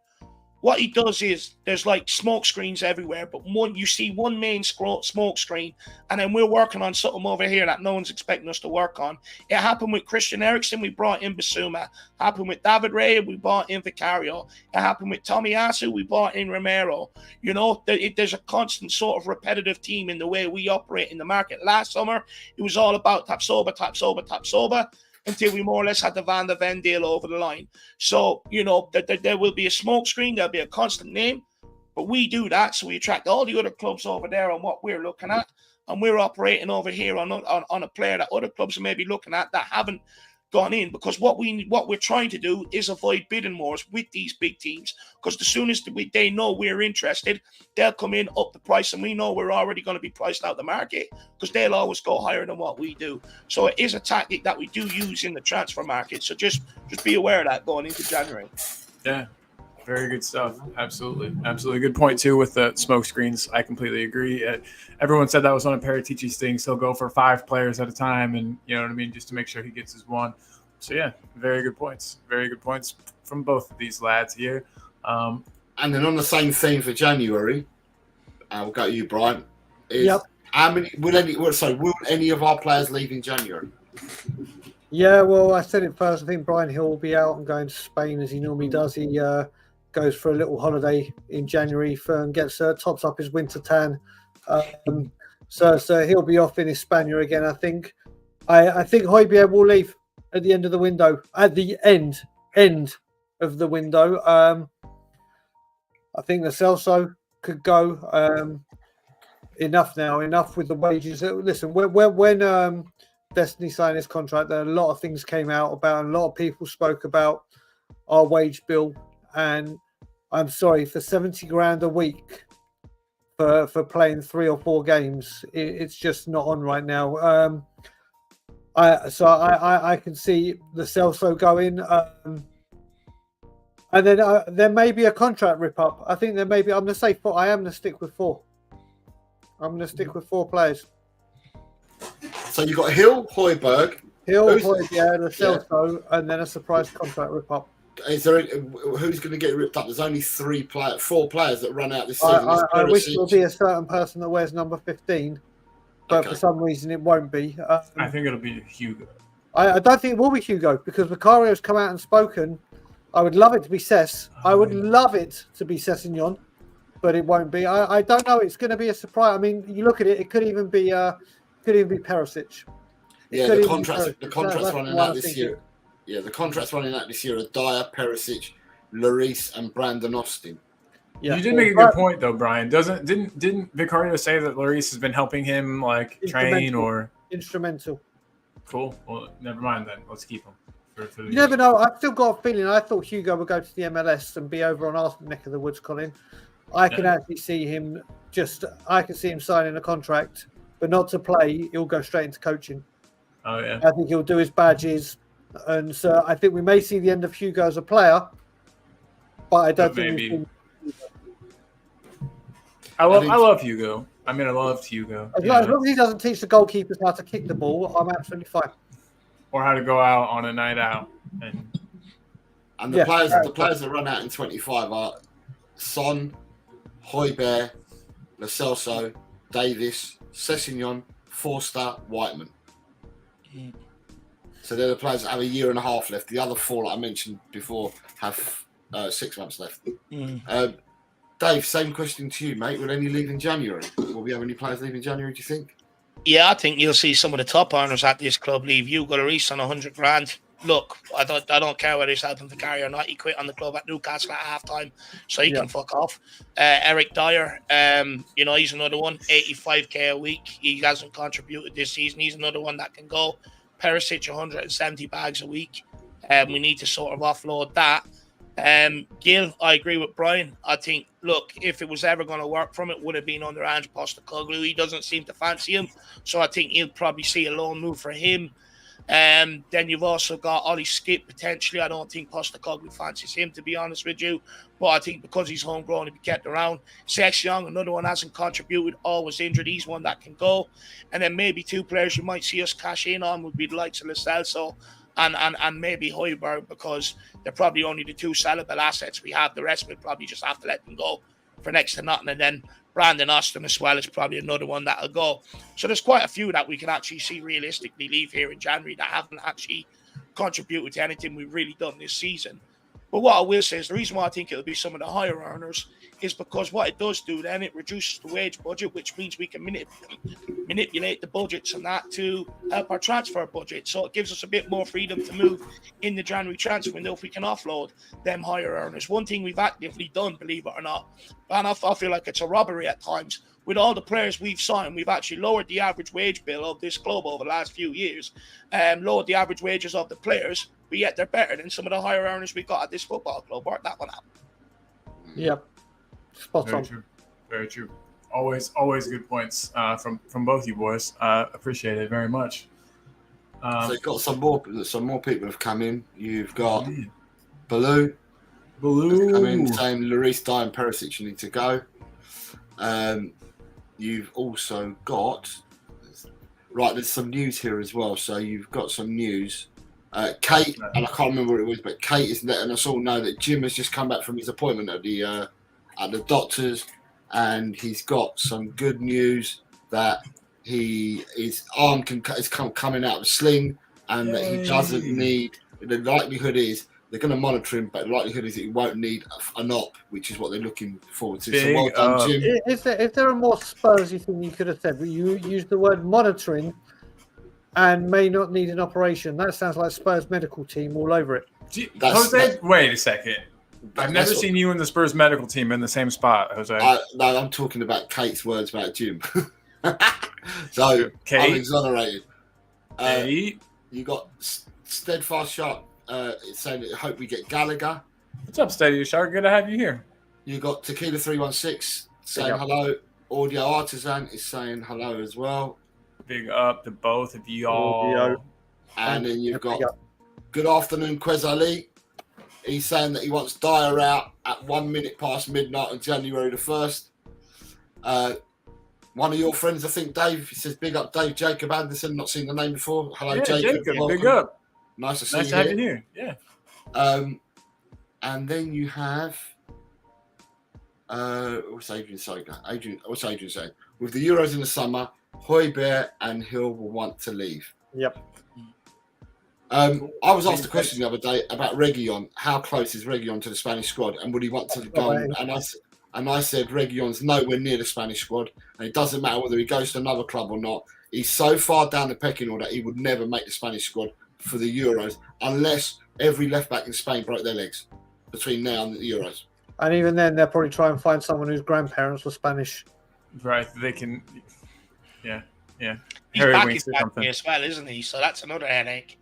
What he does is there's like smoke screens everywhere, but you see one main smoke screen, and then we're working on something over here that no one's expecting us to work on. It happened with Christian Eriksen, we brought in Basuma. Happened with David Raya, we brought in Vicario. It happened with Tomiyasu, we brought in Romero. There's a constant sort of repetitive team in the way we operate in the market. Last summer, it was all about Tapsoba, until we more or less had the Van der Ven deal over the line. So, there will be a smoke screen, there'll be a constant name, But we do that, so we attract all the other clubs over there on what we're looking at, and we're operating over here on a player that other clubs are maybe looking at that haven't gone in, because what we're trying to do is avoid bidding wars with these big teams, because as soon as they know we're interested, they'll come in, up the price, and we know we're already going to be priced out the market, because they'll always go higher than what we do. So it is a tactic that we do use in the transfer market, so just be aware of that going into January. Yeah, very good stuff. Absolutely good point too with the smoke screens. I completely agree. Everyone said that was one of Paratici's things. He'll go for 5 players at a time, and you know what I mean, just to make sure he gets his one. So yeah, very good points from both of these lads here. And then on the same theme for January, we'll go to you, Brian. How many will any of our players leave in January? Yeah, well, I said it first. I think Brian Hill will be out and going to Spain as he normally does. He goes for a little holiday in January and gets tops up his winter tan. So he'll be off in Hispania again, I think. I think Højbjerg will leave at the end of the window. At the end of the window. I think the Celso could go. Enough with the wages. Listen, when Destiny signed his contract, there a lot of things came out about, and a lot of people spoke about our wage bill. And I'm sorry, for 70 grand a week for playing 3 or 4 games, it's just not on right now. I can see the Celso going, and then there may be a contract rip up. I think there may be. I'm going to say 4. I am going to stick with 4. I'm going to stick with 4 players. So you've got Hill, Højbjerg, the Celso, and then a surprise contract rip up. Is there who's going to get ripped up? There's only 4 players that run out this season. I wish there would be a certain person that wears number 15, but for some reason it won't be. I think it'll be Hugo. I don't think it will be Hugo, because Vicario's come out and spoken. I would love it to be Cesc. I would love it to be Sessegnon, but it won't be. I don't know. It's going to be a surprise. I mean, you look at it. It could even be Perisic. Yeah, the contract's running out this year. Yeah, the contract's running out this year are Dyer, Perisic, Lloris, and Brandon Austin. Yeah. You did make a good point though, Brian. Didn't Vicario say that Lloris has been helping him train or instrumental? Cool. Well, never mind then. Let's keep him. You never know. I've still got a feeling. I thought Hugo would go to the MLS and be over on our neck of the woods, Colin. I can actually see him signing a contract, but not to play. He'll go straight into coaching. Oh yeah. I think he'll do his badges, and so I think we may see the end of Hugo as a player, but I don't think. I love Hugo. I mean, I loved Hugo. As long as he doesn't teach the goalkeepers how to kick the ball, I'm absolutely fine. Or how to go out on a night out. And the players that run out in 25 are Son, Højbjerg, Lo Celso, Davis, Sessegnon, Forster, Whiteman. So they're the players that have a year and a half left. The other 4 that I mentioned before have 6 months left. Dave, same question to you, mate. Will any leave in January? Will we have any players leave in January, do you think? Yeah, I think you'll see some of the top earners at this club leave. Hugo Lloris on 100 grand. Look, I don't care whether he's helping Vicario or not. He quit on the club at Newcastle at halftime, so he can fuck off. Eric Dyer, he's another one, 85k a week. He hasn't contributed this season. He's another one that can go. Perisic, 170 bags a week. We need to sort of offload that. Gil, I agree with Brian. I think, look, if it was ever going to work from it, would have been under Ange Postecoglou. He doesn't seem to fancy him, so I think he'll probably see a loan move for him. Then you've also got Ollie Skip potentially. I don't think Postecoglou fancies him, to be honest with you, but I think because he's homegrown, he'll be kept around. Sessegnon, another one, hasn't contributed, always injured. He's one that can go. And then maybe 2 players you might see us cash in on would be the likes of Lo Celso and maybe Højbjerg, because they're probably only the 2 sellable assets we have. The rest we'll probably just have to let them go for next to nothing. And then Brandon Austin as well is probably another one that'll go. So there's quite a few that we can actually see realistically leave here in January that haven't actually contributed to anything we've really done this season. But what I will say is the reason why I think it'll be some of the higher earners is because what it does do then, it reduces the wage budget, which means we can manipulate the budgets and that to help our transfer budget. So it gives us a bit more freedom to move in the January transfer window if we can offload them higher earners. One thing we've actively done, believe it or not, and I feel like it's a robbery at times, with all the players we've signed, we've actually lowered the average wage bill of this club over the last few years, lowered the average wages of the players, but yet they're better than some of the higher earners we've got at this football club. Work that one out. Yep. Spot Very on. true. Very true. Always good points from both you boys. Appreciate it very much. So you've got some more people have come in. You've got Baloo come in saying Lloris, Dyer and Perisic need to go. You've also got there's some news here as well. So you've got some news. Kate, and I can't remember what it was, but Kate is letting us all know that Jim has just come back from his appointment at the doctors, and he's got some good news that his arm is coming out of a sling, and that he doesn't need. The likelihood is they're going to monitor him, but the likelihood is that he won't need an op, which is what they're looking forward to. So well done, Jim. Is there a more Spursy thing you could have said? But you used the word monitoring and may not need an operation. That sounds like Spurs medical team all over it. Jose, wait a second. I've never seen you and the Spurs medical team in the same spot, Jose. No, I'm talking about Kate's words about Jim. So Kate. I'm exonerated. You got Steadfast Shark saying, I hope we get Gallagher. What's up, Steady Shark? Good to have you here. You got Tequila 316 saying hello. Audio Artisan is saying hello as well. Big up to both of y'all. And then you've got good afternoon, Quez Ali. He's saying that he wants Dyer out at 1 minute past midnight on January the 1st. One of your friends, I think, Dave, he says, big up Dave Jacob Anderson. Not seen the name before. Hello, Jacob. Big up. Nice to see you. Nice to have you here. Yeah. And then you have what's Adrian saying? What's Adrian saying? With the Euros in the summer, Højbjerg and Hill will want to leave. Yep. I was asked a question the other day about Reguilon. How close is Reguilon to the Spanish squad, and would he want to go? And I said Reguilon's nowhere near the Spanish squad, and it doesn't matter whether he goes to another club or not. He's so far down the pecking order, he would never make the Spanish squad for the Euros unless every left back in Spain broke their legs between now and the Euros. And even then, they'll probably try and find someone whose grandparents were Spanish. Right, they can. Yeah. He's back as well, isn't he? So that's another headache.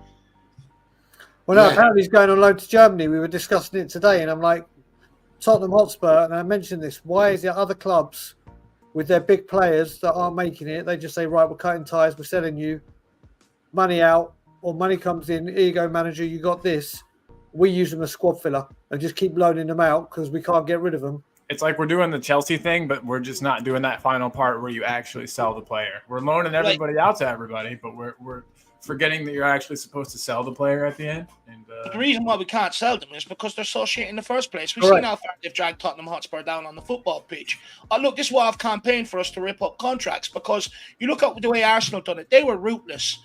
Well, no, apparently he's going on loan to Germany. We were discussing it today, and I'm like, Tottenham Hotspur, and I mentioned this. Why is there other clubs with their big players that aren't making it? They just say, right, we're cutting ties, we're selling you, money out, or money comes in, here you go, manager, you got this. We use them as squad filler and just keep loaning them out because we can't get rid of them. It's like we're doing the Chelsea thing, but we're just not doing that final part where you actually sell the player. We're loaning everybody out to everybody, but we're forgetting that you're actually supposed to sell the player at the end. And the reason why we can't sell them is because they're so shit in the first place. We've seen how far they've dragged Tottenham Hotspur down on the football pitch. Look, this is why I've campaigned for us to rip up contracts, because you look at the way Arsenal done it. They were ruthless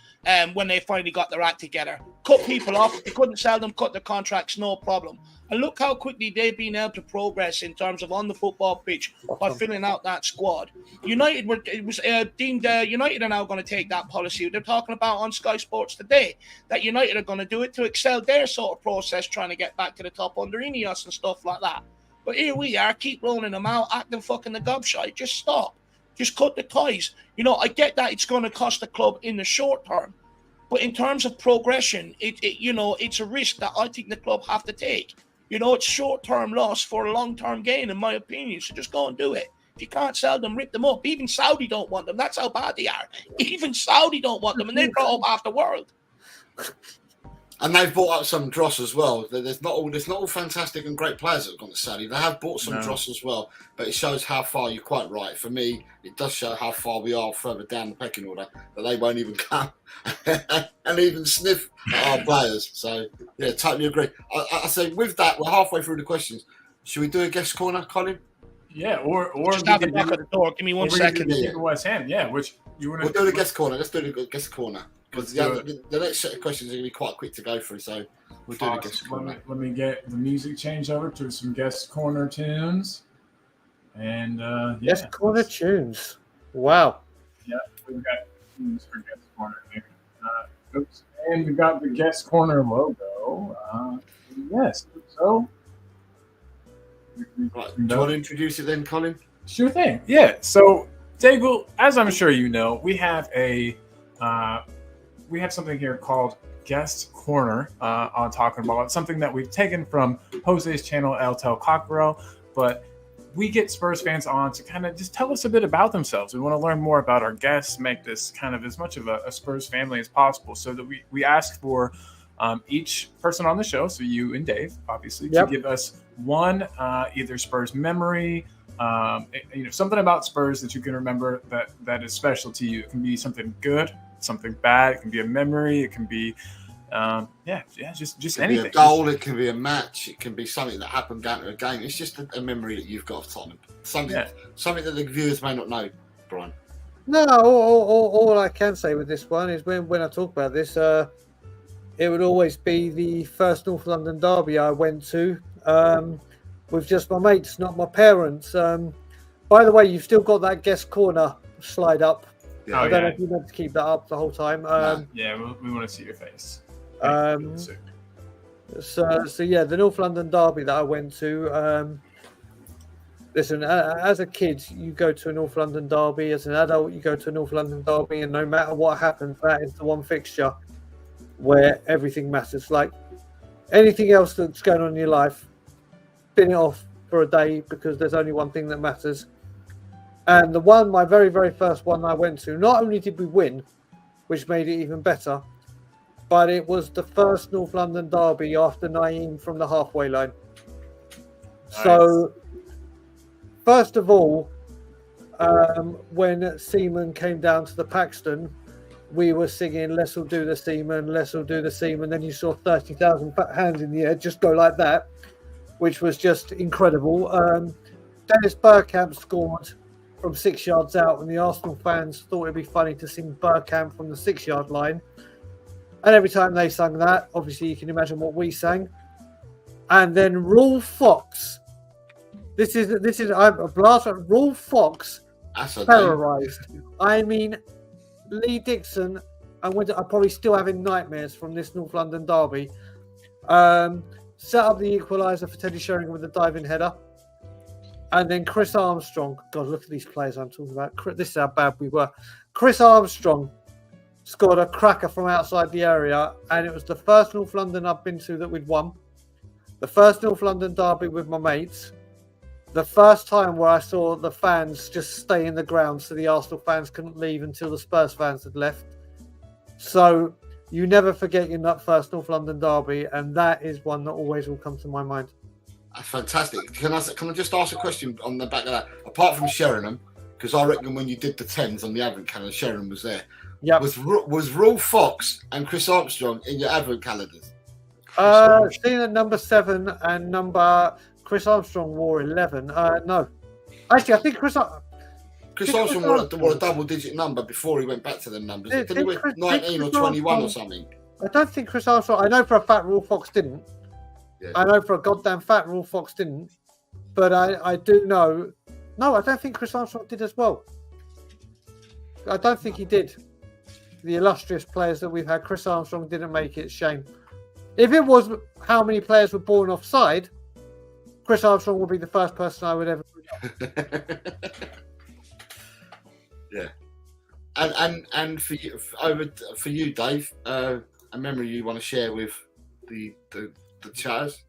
when they finally got their act together. Cut people off. They couldn't sell them, cut their contracts, no problem. And look how quickly they've been able to progress in terms of on the football pitch by filling out that squad. United was deemed United are now going to take that policy. They're talking about on Sky Sports today that United are going to do it to excel their sort of process, trying to get back to the top under Ineos and stuff like that. But here we are, keep rolling them out, acting fucking the gobshite. Just stop. Just cut the ties. I get that it's going to cost the club in the short term, but in terms of progression, it's a risk that I think the club have to take. It's short-term loss for a long-term gain, in my opinion. So just go and do it. If you can't sell them, rip them up. Even Saudi don't want them. That's how bad they are. Even Saudi don't want them, and they brought up half the world. And they've bought up some dross as well. There's not all fantastic and great players that have gone to Saudi. They have bought some dross as well, but it shows how far. You're quite right. For me, it does show how far we are further down the pecking order, that they won't even come and even sniff at our players. So yeah, totally agree. I say with that, we're halfway through the questions. Should we do a guest corner, Colin? Yeah, or just have a knock at the door. Give me 1 second. West Ham, yeah. Which you want to? We'll do the guest corner. Let's do the guest corner. because the next set of questions are going to be quite quick to go through. So we'll do the guest corner. Let me get the music changed over to some guest corner tunes. And guest corner tunes. Wow. Yeah, we've got tunes for guest corner here. Oops. And we've got the guest corner logo. Yes. So, right, do you want to introduce it then, Colin? Sure thing. Yeah. So, DAGUL, as I'm sure you know, we have something here called Guest Corner on Talking Ball. It's something that we've taken from Jose's channel, El Tel Cockerel, but we get Spurs fans on to kind of just tell us a bit about themselves. We want to learn more about our guests, make this kind of as much of a Spurs family as possible, so that we ask for each person on the show, so you and Dave, obviously, to give us one either Spurs memory, something about Spurs that you can remember that is special to you. It can be something good, something bad. It can be a memory. It can be just anything. Be a goal, it can be a match, it can be something that happened down to a game. It's just a memory that you've got of Tottenham. Something that the viewers may not know, Brian. No, all I can say with this one is when I talk about this, it would always be the first North London derby I went to with just my mates, not my parents. By the way, you've still got that guest corner slide up. Yeah. I don't know if you meant to keep that up the whole time. We want to see your face. So yeah, the North London derby that I went to. Listen, as a kid, you go to a North London derby. As an adult, you go to a North London derby, and no matter what happens, that is the one fixture where everything matters. Like anything else that's going on in your life, spin it off for a day because there's only one thing that matters. And my very, very first one I went to, not only did we win, which made it even better, but it was the first North London derby after Naeem from the halfway line. Nice. So, first of all, when Seaman came down to the Paxton, we were singing, "Let's all do the Seaman, let's all do the Seaman." Then you saw 30,000 hands in the air just go like that, which was just incredible. Dennis Bergkamp scored from 6 yards out, and the Arsenal fans thought it'd be funny to sing Bergkamp from the 6-yard line. And every time they sang that, obviously you can imagine what we sang. And then Rolf Fox. This is I'm a blast. Rolf Fox terrorized. I mean, Lee Dixon. I'm probably still having nightmares from this North London derby. Set up the equaliser for Teddy Sheringham with a diving header. And then Chris Armstrong. God, look at these players I'm talking about. This is how bad we were. Chris Armstrong scored a cracker from outside the area, and it was the first North London I've been to that we'd won. The first North London derby with my mates. The first time where I saw the fans just stay in the ground so the Arsenal fans couldn't leave until the Spurs fans had left. So you never forget your first North London derby, and that is one that always will come to my mind. Fantastic. Can I just ask a question on the back of that? Apart from Sheringham, because I reckon when you did the 10s on the advent calendar, Sheringham was there. Yeah. Was Rolf Fox and Chris Armstrong in your advent calendars? Seeing at number 7 and Chris Armstrong wore 11. No. Actually, I think Chris Armstrong wore a double-digit number before he went back to them numbers. Did he wear 19 or 21 or something? I don't think Chris Armstrong... I know for a fact Rolf Fox didn't. Yeah. I know for a goddamn fact Rolf Fox didn't. But I do know... No, I don't think Chris Armstrong did as well. I don't think he did. The illustrious players that we've had, Chris Armstrong didn't make it. Shame. If it was how many players were born offside, Chris Armstrong would be the first person I would ever... Yeah. And for you, Dave, a memory you want to share with the chatters?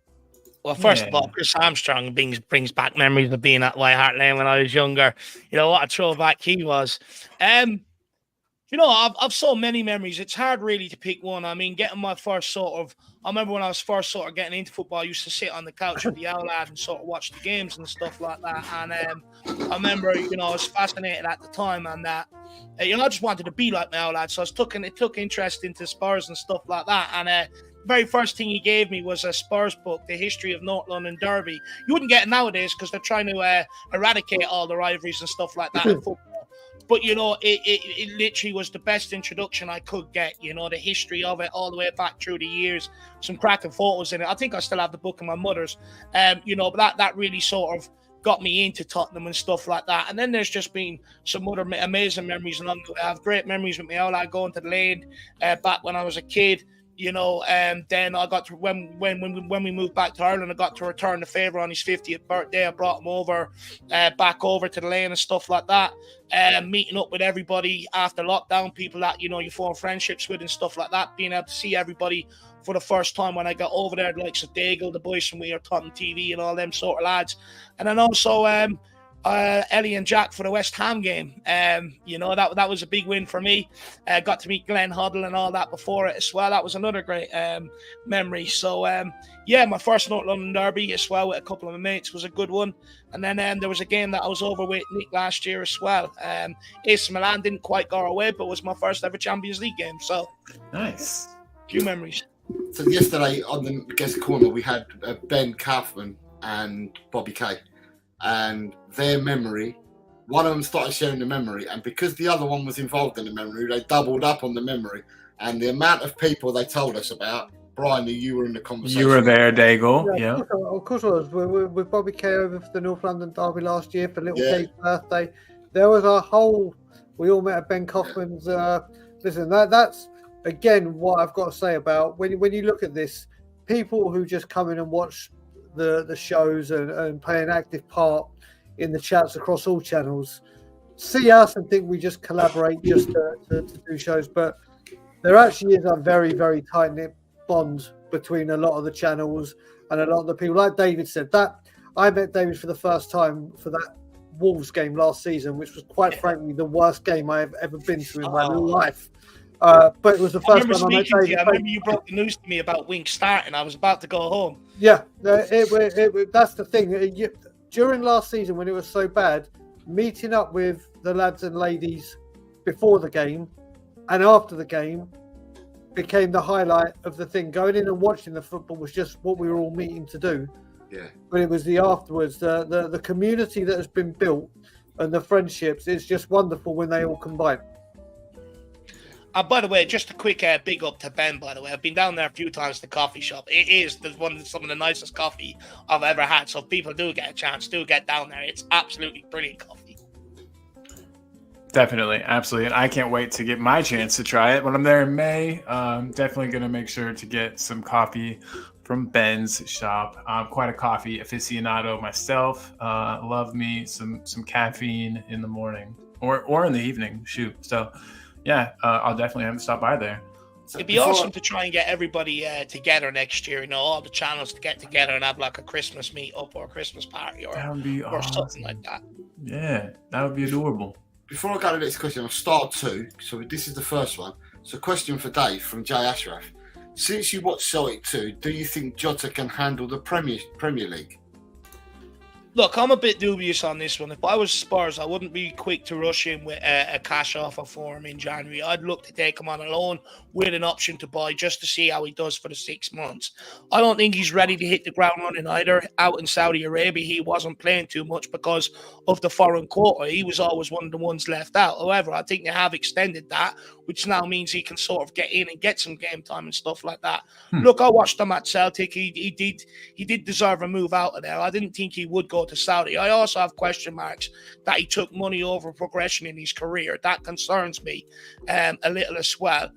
Well, first of all, Chris Armstrong brings back memories of being at White Hart Lane when I was younger. You know what a throwback he was. I've so many memories. It's hard really to pick one. I mean, getting my first I remember when I was first getting into football, I used to sit on the couch with the Owl Lad and sort of watch the games and stuff like that. And I remember, I was fascinated at the time and that, I just wanted to be like my Owl Lad. So it took interest into Spurs and stuff like that. And the very first thing he gave me was a Spurs book, The History of North London Derby. You wouldn't get it nowadays because they're trying to eradicate all the rivalries and stuff like that in football. But it literally was the best introduction I could get. The history of it all the way back through the years. Some cracking photos in it. I think I still have the book in my mother's. But that really sort of got me into Tottenham and stuff like that. And then there's just been some other amazing memories along the way. I have great memories with my old lad going to the Lane back when I was a kid. Then I got to when we moved back to Ireland, I got to return the favour on his 50th birthday. I brought him over, back over to the Lane and stuff like that. Meeting up with everybody after lockdown, people that you form friendships with and stuff like that. Being able to see everybody for the first time when I got over there, the likes of DAGUL, the boys from We Are Tottenham TV, and all them sort of lads. And then also Ellie and Jack for the West Ham game. That was a big win for me. Got to meet Glenn Hoddle and all that before it as well. That was another great memory. So my first North London derby as well with a couple of my mates was a good one. And then there was a game that I was over with Nick last year as well. AC Milan didn't quite go away, but was my first ever Champions League game. So nice. Few memories. So yesterday on the guest corner we had Ben Kaufman and Bobby Kay. And their memory, one of them started sharing the memory, and because the other one was involved in the memory, they doubled up on the memory. And the amount of people they told us about, Brian, you were in the conversation. You were there, DAGUL. Yeah. Of course I was. With Bobby Kay over for the North London derby last year for Little Kay's birthday. There was we all met at Ben Kaufman's. Listen, that's again what I've got to say about when you look at this, people who just come in and watch the shows and play an active part in the chats across all channels see us and think we just collaborate just to do shows, but there actually is a very, very tight-knit bond between a lot of the channels and a lot of the people. Like David said, that I met David for the first time for that Wolves game last season, which was quite frankly the worst game I have ever been to in my life. But it was the first time I met David. I remember you broke the news to me about Wink starting. I was about to go home. Yeah, that's the thing. During last season, when it was so bad, meeting up with the lads and ladies before the game and after the game became the highlight of the thing. Going in and watching the football was just what we were all meeting to do. Yeah. But it was the afterwards, the community that has been built and the friendships. It's just wonderful when they all combine. By the way, just a quick big up to Ben, by the way. I've been down there a few times to the coffee shop. It is some of the nicest coffee I've ever had. So if people do get a chance, do get down there. It's absolutely brilliant coffee. Definitely. Absolutely. And I can't wait to get my chance to try it when I'm there in May. Definitely going to make sure to get some coffee from Ben's shop. I'm quite a coffee aficionado myself. Love me some caffeine in the morning or in the evening. Shoot. So yeah, I'll definitely have to stop by there. So it'd be awesome to try and get everybody together next year, all the channels to get together and have like a Christmas meet-up or a Christmas party or awesome. Something like that. Yeah, that would be adorable. Before I go to the next question, I'll start two. So this is the first one. So question for Dave from Jay Ashraf. Since you watched Celtic 2, do you think Jota can handle the Premier League? Look, I'm a bit dubious on this one. If I was Spurs, I wouldn't be quick to rush in with a cash offer for him in January. I'd look to take him on a loan with an option to buy just to see how he does for the 6 months. I don't think he's ready to hit the ground running either. Out in Saudi Arabia, he wasn't playing too much because of the foreign quota. He was always one of the ones left out. However, I think they have extended that, which now means he can sort of get in and get some game time and stuff like that. Look, I watched him at Celtic. He did deserve a move out of there. I didn't think he would go to Saudi. I also have question marks that he took money over progression in his career. That concerns me a little as well.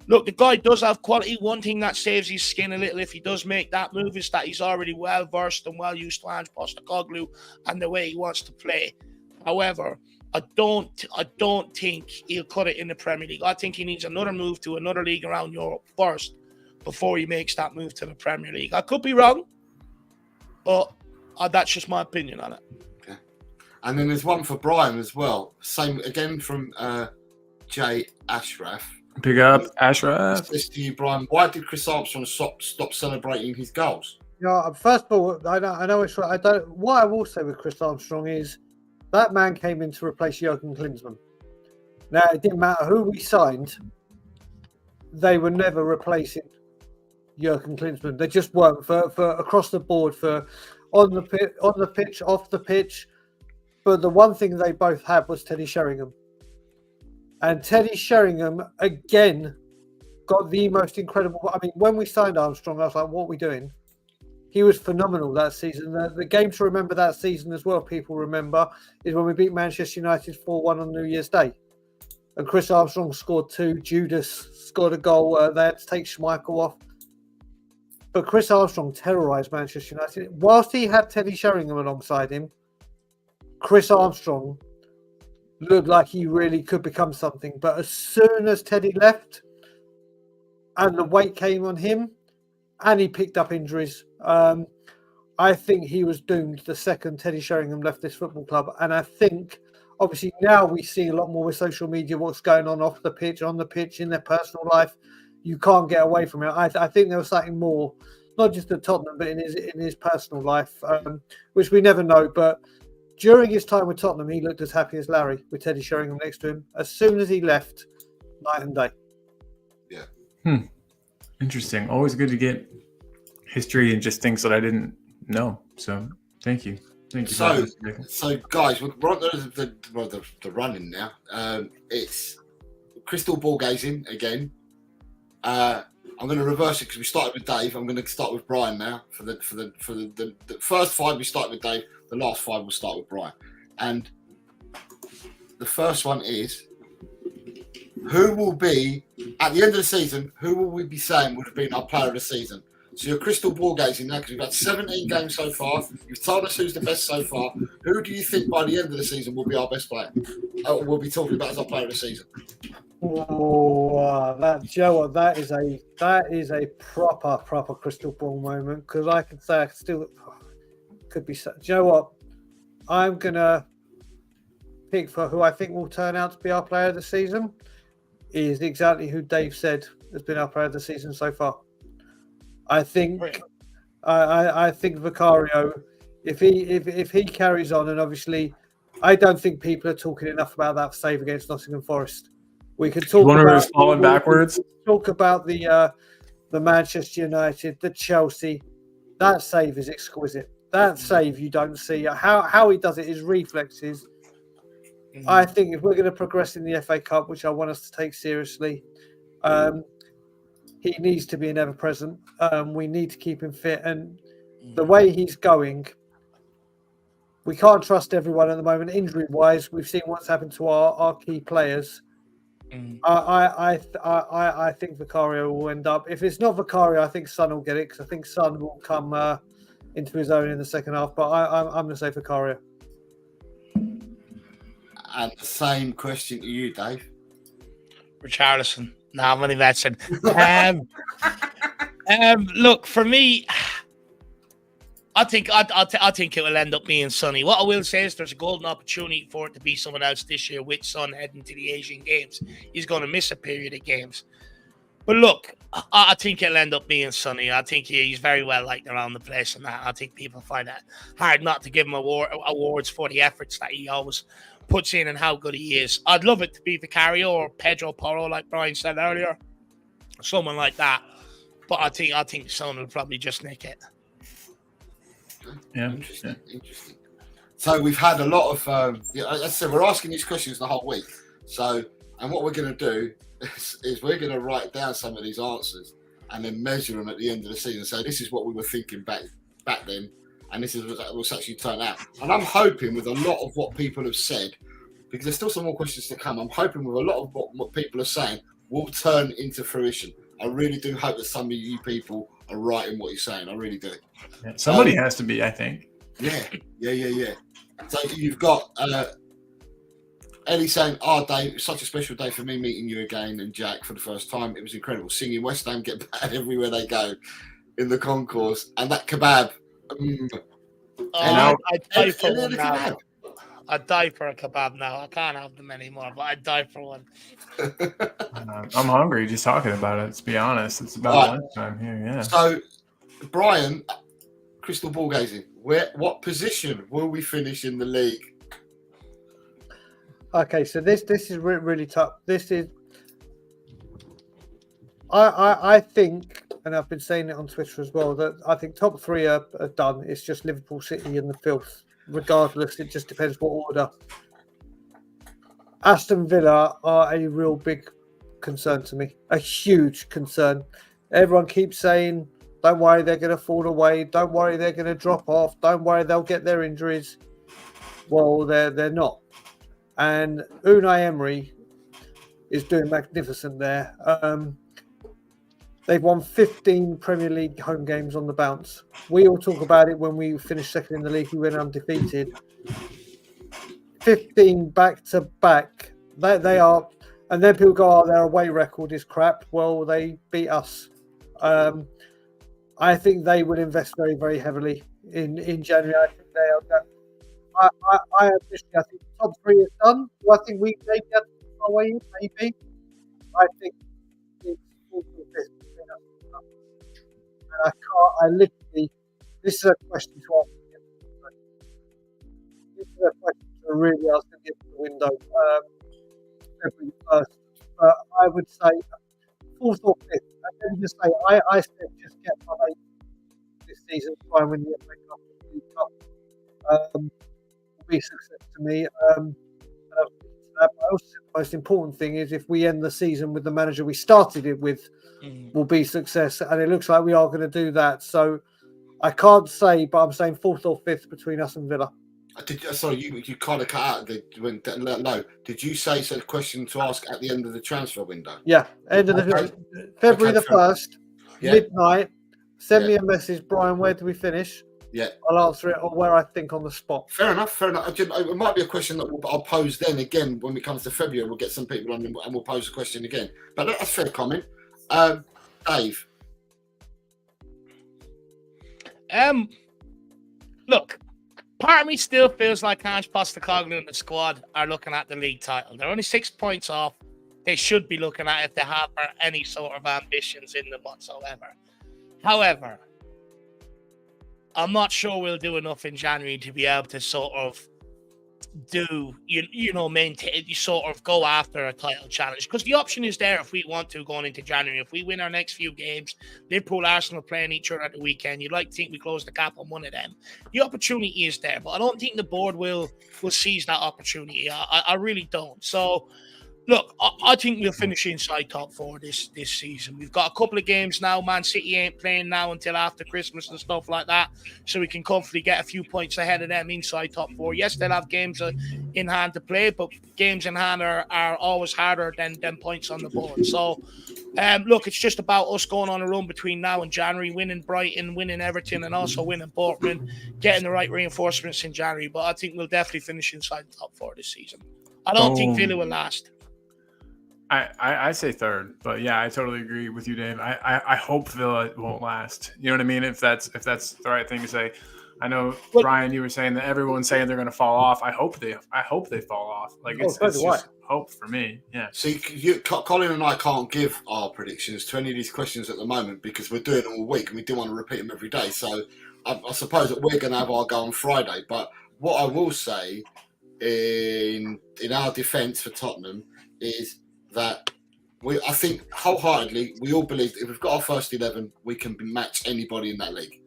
Look, the guy does have quality. One thing that saves his skin a little if he does make that move is that he's already well versed and well used to Ange Postecoglou and the way he wants to play. However, I don't think he'll cut it in the Premier League. I think he needs another move to another league around Europe first before he makes that move to the Premier League. I could be wrong, but that's just my opinion on it. Okay. And then there's one for Brian as well. Same again from Jay Ashraf. Big up, Ashraf. Says to you, Brian, why did Chris Armstrong stop celebrating his goals? Yeah, first of all, I know it's right. What I will say with Chris Armstrong is that man came in to replace Jurgen Klinsmann. Now, it didn't matter who we signed; they were never replacing Jurgen Klinsmann. They just weren't for across the board for on the pitch, off the pitch. But the one thing they both had was Teddy Sheringham. And Teddy Sheringham again got the most incredible. I mean, when we signed Armstrong, I was like, "What are we doing?" He was phenomenal that season. The game to remember that season as well, people remember, is when we beat Manchester United 4-1 on New Year's Day. And Chris Armstrong scored 2. Judas scored a goal. They had to take Schmeichel off. But Chris Armstrong terrorised Manchester United. Whilst he had Teddy Sheringham alongside him, Chris Armstrong looked like he really could become something. But as soon as Teddy left and the weight came on him, and he picked up injuries, I think he was doomed the second Teddy Sheringham left this football club. And I think, obviously, now we see a lot more with social media, what's going on off the pitch, on the pitch, in their personal life. You can't get away from it. I think there was something more, not just at Tottenham, but in his personal life, which we never know. But during his time with Tottenham, he looked as happy as Larry with Teddy Sheringham next to him. As soon as he left, night and day. Yeah. Interesting. Always good to get history and just things that I didn't know. So thank you. Thank you. So guys, we're on the running now. It's crystal ball gazing again. I'm going to reverse it because we started with Dave. I'm going to start with Brian now. For the first 5 we started with Dave. The last 5 we'll start with Brian. And the first one is, who will be at the end of the season? Who will we be saying would have been our player of the season? So you're crystal ball gazing now because we've had 17 games so far. You've told us who's the best so far. Who do you think by the end of the season will be our best player? We'll be talking about as our player of the season. Oh, that is a proper crystal ball moment, because I can say I can still could be. Do you know what? I'm gonna pick for who I think will turn out to be our player of the season. Is exactly who Dave said has been our player of the season so far. I think I think Vicario, if he carries on, and obviously I don't think people are talking enough about that save against Nottingham Forest. We could talk about falling backwards. Talk about the Manchester United, the Chelsea. That save is exquisite. That save you don't see. How he does it, his reflexes. I think if we're going to progress in the FA Cup, which I want us to take seriously, he needs to be an ever-present. We need to keep him fit. And the way he's going, we can't trust everyone at the moment. Injury-wise, we've seen what's happened to our key players. I think Vicario will end up. If it's not Vicario, I think Son will get it, because I think Son will come into his own in the second half. But I'm going to say Vicario. And the same question to you, Dave. Richarlison. No, I'm only messing. Look, for me, I think it will end up being Sonny. What I will say is there's a golden opportunity for it to be someone else this year with Son heading to the Asian Games. He's going to miss a period of games. But look, I think it'll end up being Sonny. I think he's very well liked around the place, and that I think people find it hard not to give him awards for the efforts that he always puts in and how good he is. I'd love it to be Vicario or Pedro Porro, like Brian said earlier, someone like that. But I think Son will probably just nick it. Yeah. Interesting. So we've had a lot of, as I said, we're asking these questions the whole week. So, and what we're going to do is we're going to write down some of these answers and then measure them at the end of the season. So this is what we were thinking back then, and this is what's actually turned out. And I'm hoping with a lot of what people have said, because there's still some more questions to come, I'm hoping with a lot of what people are saying will turn into fruition. I really do hope that some of you people are right in what you're saying. I really do. Yeah, somebody has to be, I think. Yeah. So you've got Ellie saying, Dave, it's such a special day for me meeting you again and Jack for the first time. It was incredible. Singing West Ham get bad everywhere they go in the concourse. And that kebab. I'd die for one now. I'd die for a kebab now. I can't have them anymore, but I'd die for one. I'm hungry just talking about it. Let's be honest. It's about lunchtime here. Yeah. So, Brian, crystal ball gazing. What position will we finish in the league? Okay, so this is really tough. This is, I think, and I've been saying it on Twitter as well, that I think top 3 are done. It's just Liverpool, City, and the filth. Regardless, it just depends what order. Aston Villa are a real big concern to me, a huge concern. Everyone keeps saying, don't worry, they're going to fall away. Don't worry, they're going to drop off. Don't worry, they'll get their injuries. Well, they're not. And Unai Emery is doing magnificent there. They've won 15 Premier League home games on the bounce. We all talk about it when we finished second in the league. We went undefeated. 15 back-to-back. They are... And then people go, their away record is crap. Well, they beat us. I think they will invest very, very heavily in January. I think they are. I think the top three is done. Do I think we maybe have to go away in? Maybe. I think it's all this. And I can't. I literally. This is a question to ask. This is a question to really ask at the end of the window. February 1st. But I would say 4th or 5th. And then just say, I said just get my mate this season, try and win the FA Cup and the League Cup. Will be a success to me. But I also think the most important thing is if we end the season with the manager we started it with, will be success. And it looks like we are going to do that. So I can't say, but I'm saying 4th or 5th between us and Villa. Sorry, you kind of cut out. No, did you say it's a question to ask at the end of the transfer window? Yeah, end of the February the 1st, midnight. Send me a message, Brian. Where do we finish? Yeah, I'll answer it or where I think on the spot. Fair enough. It might be a question that I'll pose then again when it comes to February. We'll get some people on and we'll pose a question again. But that's a fair comment. Dave. Look. Part of me still feels like Ange Postecoglou and the squad are looking at the league title. They're only 6 points off. They should be looking at if they have any sort of ambitions in them whatsoever. However, I'm not sure we'll do enough in January to be able to sort of maintain, sort of go after a title challenge. Because the option is there if we want to going into January. If we win our next few games, Liverpool, Arsenal playing each other at the weekend, you'd like to think we close the gap on one of them. The opportunity is there, but I don't think the board will seize that opportunity. I really don't. So, look, I think we'll finish inside top 4 this season. We've got a couple of games now. Man City ain't playing now until after Christmas and stuff like that. So we can comfortably get a few points ahead of them inside top 4. Yes, they'll have games in hand to play, but games in hand are always harder than points on the board. So, look, it's just about us going on a run between now and January, winning Brighton, winning Everton, and also winning Portland, getting the right reinforcements in January. But I think we'll definitely finish inside the top 4 this season. I don't think Villa will last. I say 3rd, but yeah, I totally agree with you, Dave. I hope Villa won't last. You know what I mean? If that's the right thing to say. I know, Brian, you were saying that everyone's saying they're going to fall off. I hope they fall off. Like it's just hope for me. Yeah. See, Colin and I can't give our predictions to any of these questions at the moment because we're doing them all week and we do want to repeat them every day. So I suppose that we're going to have our go on Friday. But what I will say in our defence for Tottenham is that I think wholeheartedly we all believe that if we've got our first 11, we can match anybody in that league.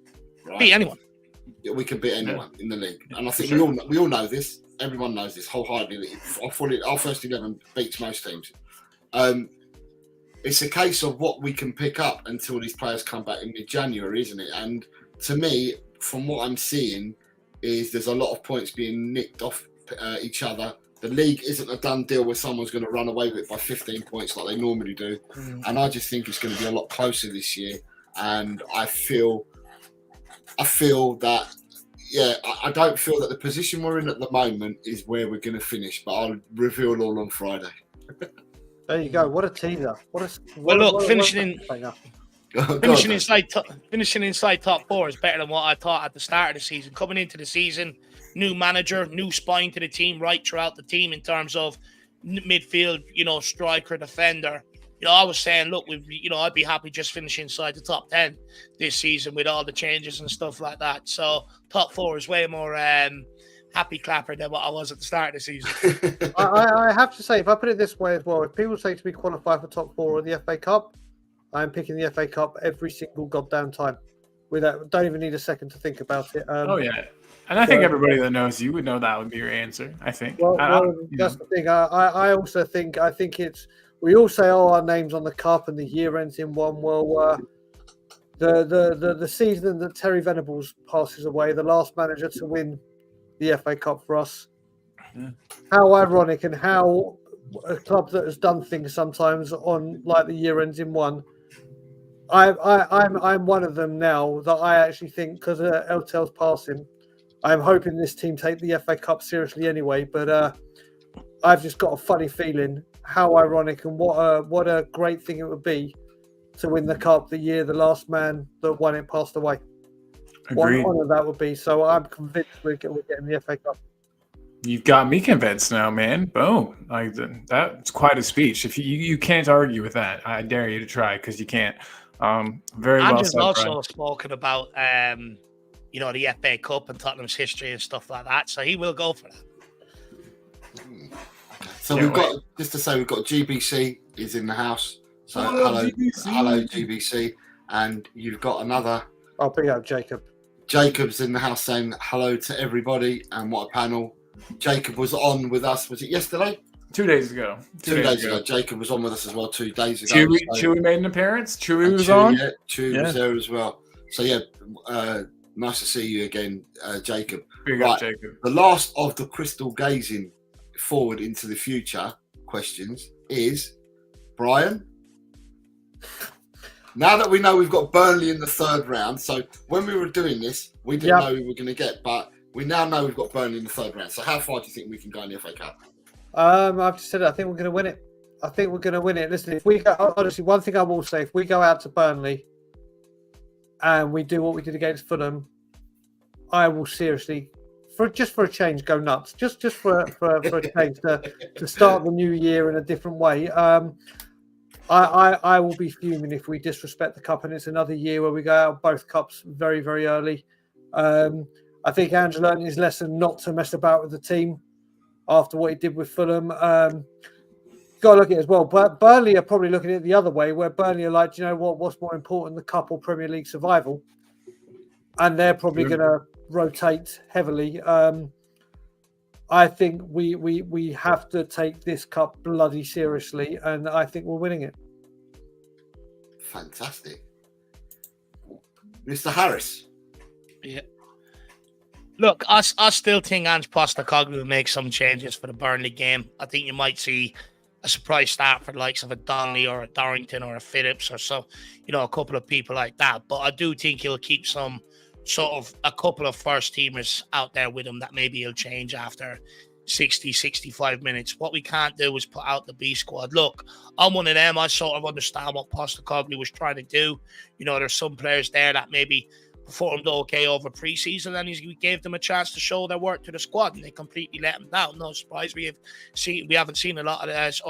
Right? Beat anyone. Yeah, we can beat anyone in the league, and I think we all know this. Everyone knows this wholeheartedly. Our first 11 beats most teams. It's a case of what we can pick up until these players come back in mid-January, isn't it? And to me, from what I'm seeing, is there's a lot of points being nicked off each other. The league isn't a done deal where someone's going to run away with it by 15 points like they normally do. And I just think it's going to be a lot closer this year. And I feel that, I don't feel that the position we're in at the moment is where we're going to finish, but I'll reveal all on Friday. There you go. What a teaser. Finishing inside top 4 is better than what I thought at the start of the season. Coming into the season, new manager, new spine to the team, right throughout the team in terms of midfield, striker, defender. I was saying, look, I'd be happy just finishing inside the top 10 this season with all the changes and stuff like that. So top 4 is way more happy clapper than what I was at the start of the season. I have to say, if I put it this way as well, if people say to me qualify for top 4 of the FA Cup, I'm picking the FA Cup every single goddamn time. Don't even need a second to think about it. And I think everybody that knows you would know that would be your answer. I think. Well, that's the thing. I also think it's we all say our names on the cup and the year ends in one. Well, the season that Terry Venables passes away, the last manager to win the FA Cup for us. Yeah. How ironic, and how a club that has done things sometimes on like the year ends in one. I'm one of them now that I actually think, because of Eltel's passing, I'm hoping this team take the FA Cup seriously anyway. But I've just got a funny feeling how ironic and what a great thing it would be to win the cup the year the last man that won it passed away. Agreed. What honor that would be. So I'm convinced we're getting the FA Cup. You've got me convinced now, man. Boom! Like that's quite a speech. If you can't argue with that, I dare you to try, because you can't. Very well Andrew's said, also Brian. spoken about the FA Cup and Tottenham's history and stuff like that, so he will go for that. So we've got, just to say, we've got GBC is in the house. So hello GBC, and you've got another. I'll bring up Jacob. Jacob's in the house saying hello to everybody, and what a panel. Jacob was on with us. Was it yesterday? 2 days ago. 2 days ago. Jacob was on with us as well 2 days ago. Chewy made an appearance. Chewy was on. Yeah, Chewy was there as well. So yeah, nice to see you again, Jacob. Big up, Jacob. The last of the crystal gazing forward into the future questions is Brian. Now that we know we've got Burnley in the third round, so when we were doing this, we didn't know who we were going to get, but we now know we've got Burnley in the third round. So how far do you think we can go in the FA Cup? I've just said it. I think we're going to win it. Listen, if we go, honestly, one thing I will say, if we go out to Burnley and we do what we did against Fulham, I will seriously, for a change, go nuts. Just for a change to start the new year in a different way. I will be fuming if we disrespect the cup, and it's another year where we go out both cups very, very early. I think Andrew learned his lesson not to mess about with the team after what he did with Fulham. Got to look at it as well. But Burnley are probably looking at it the other way, where Burnley are like, you know what? What's more important, the cup or Premier League survival? And they're probably going to rotate heavily. I think we have to take this cup bloody seriously, and I think we're winning it. Fantastic. Mr. Harris. Yeah. Look, I still think Ange Postecoglou will make some changes for the Burnley game. I think you might see a surprise start for the likes of a Donnelly or a Dorrington or a Phillips or so, a couple of people like that. But I do think he'll keep some sort of a couple of first teamers out there with him that maybe he'll change after 60, 65 minutes. What we can't do is put out the B squad. Look, I'm one of them. I sort of understand what Postecoglou was trying to do. There's some players there that maybe performed okay over pre-season, and he gave them a chance to show their work to the squad, and they completely let them down. No surprise, we haven't seen a lot of this,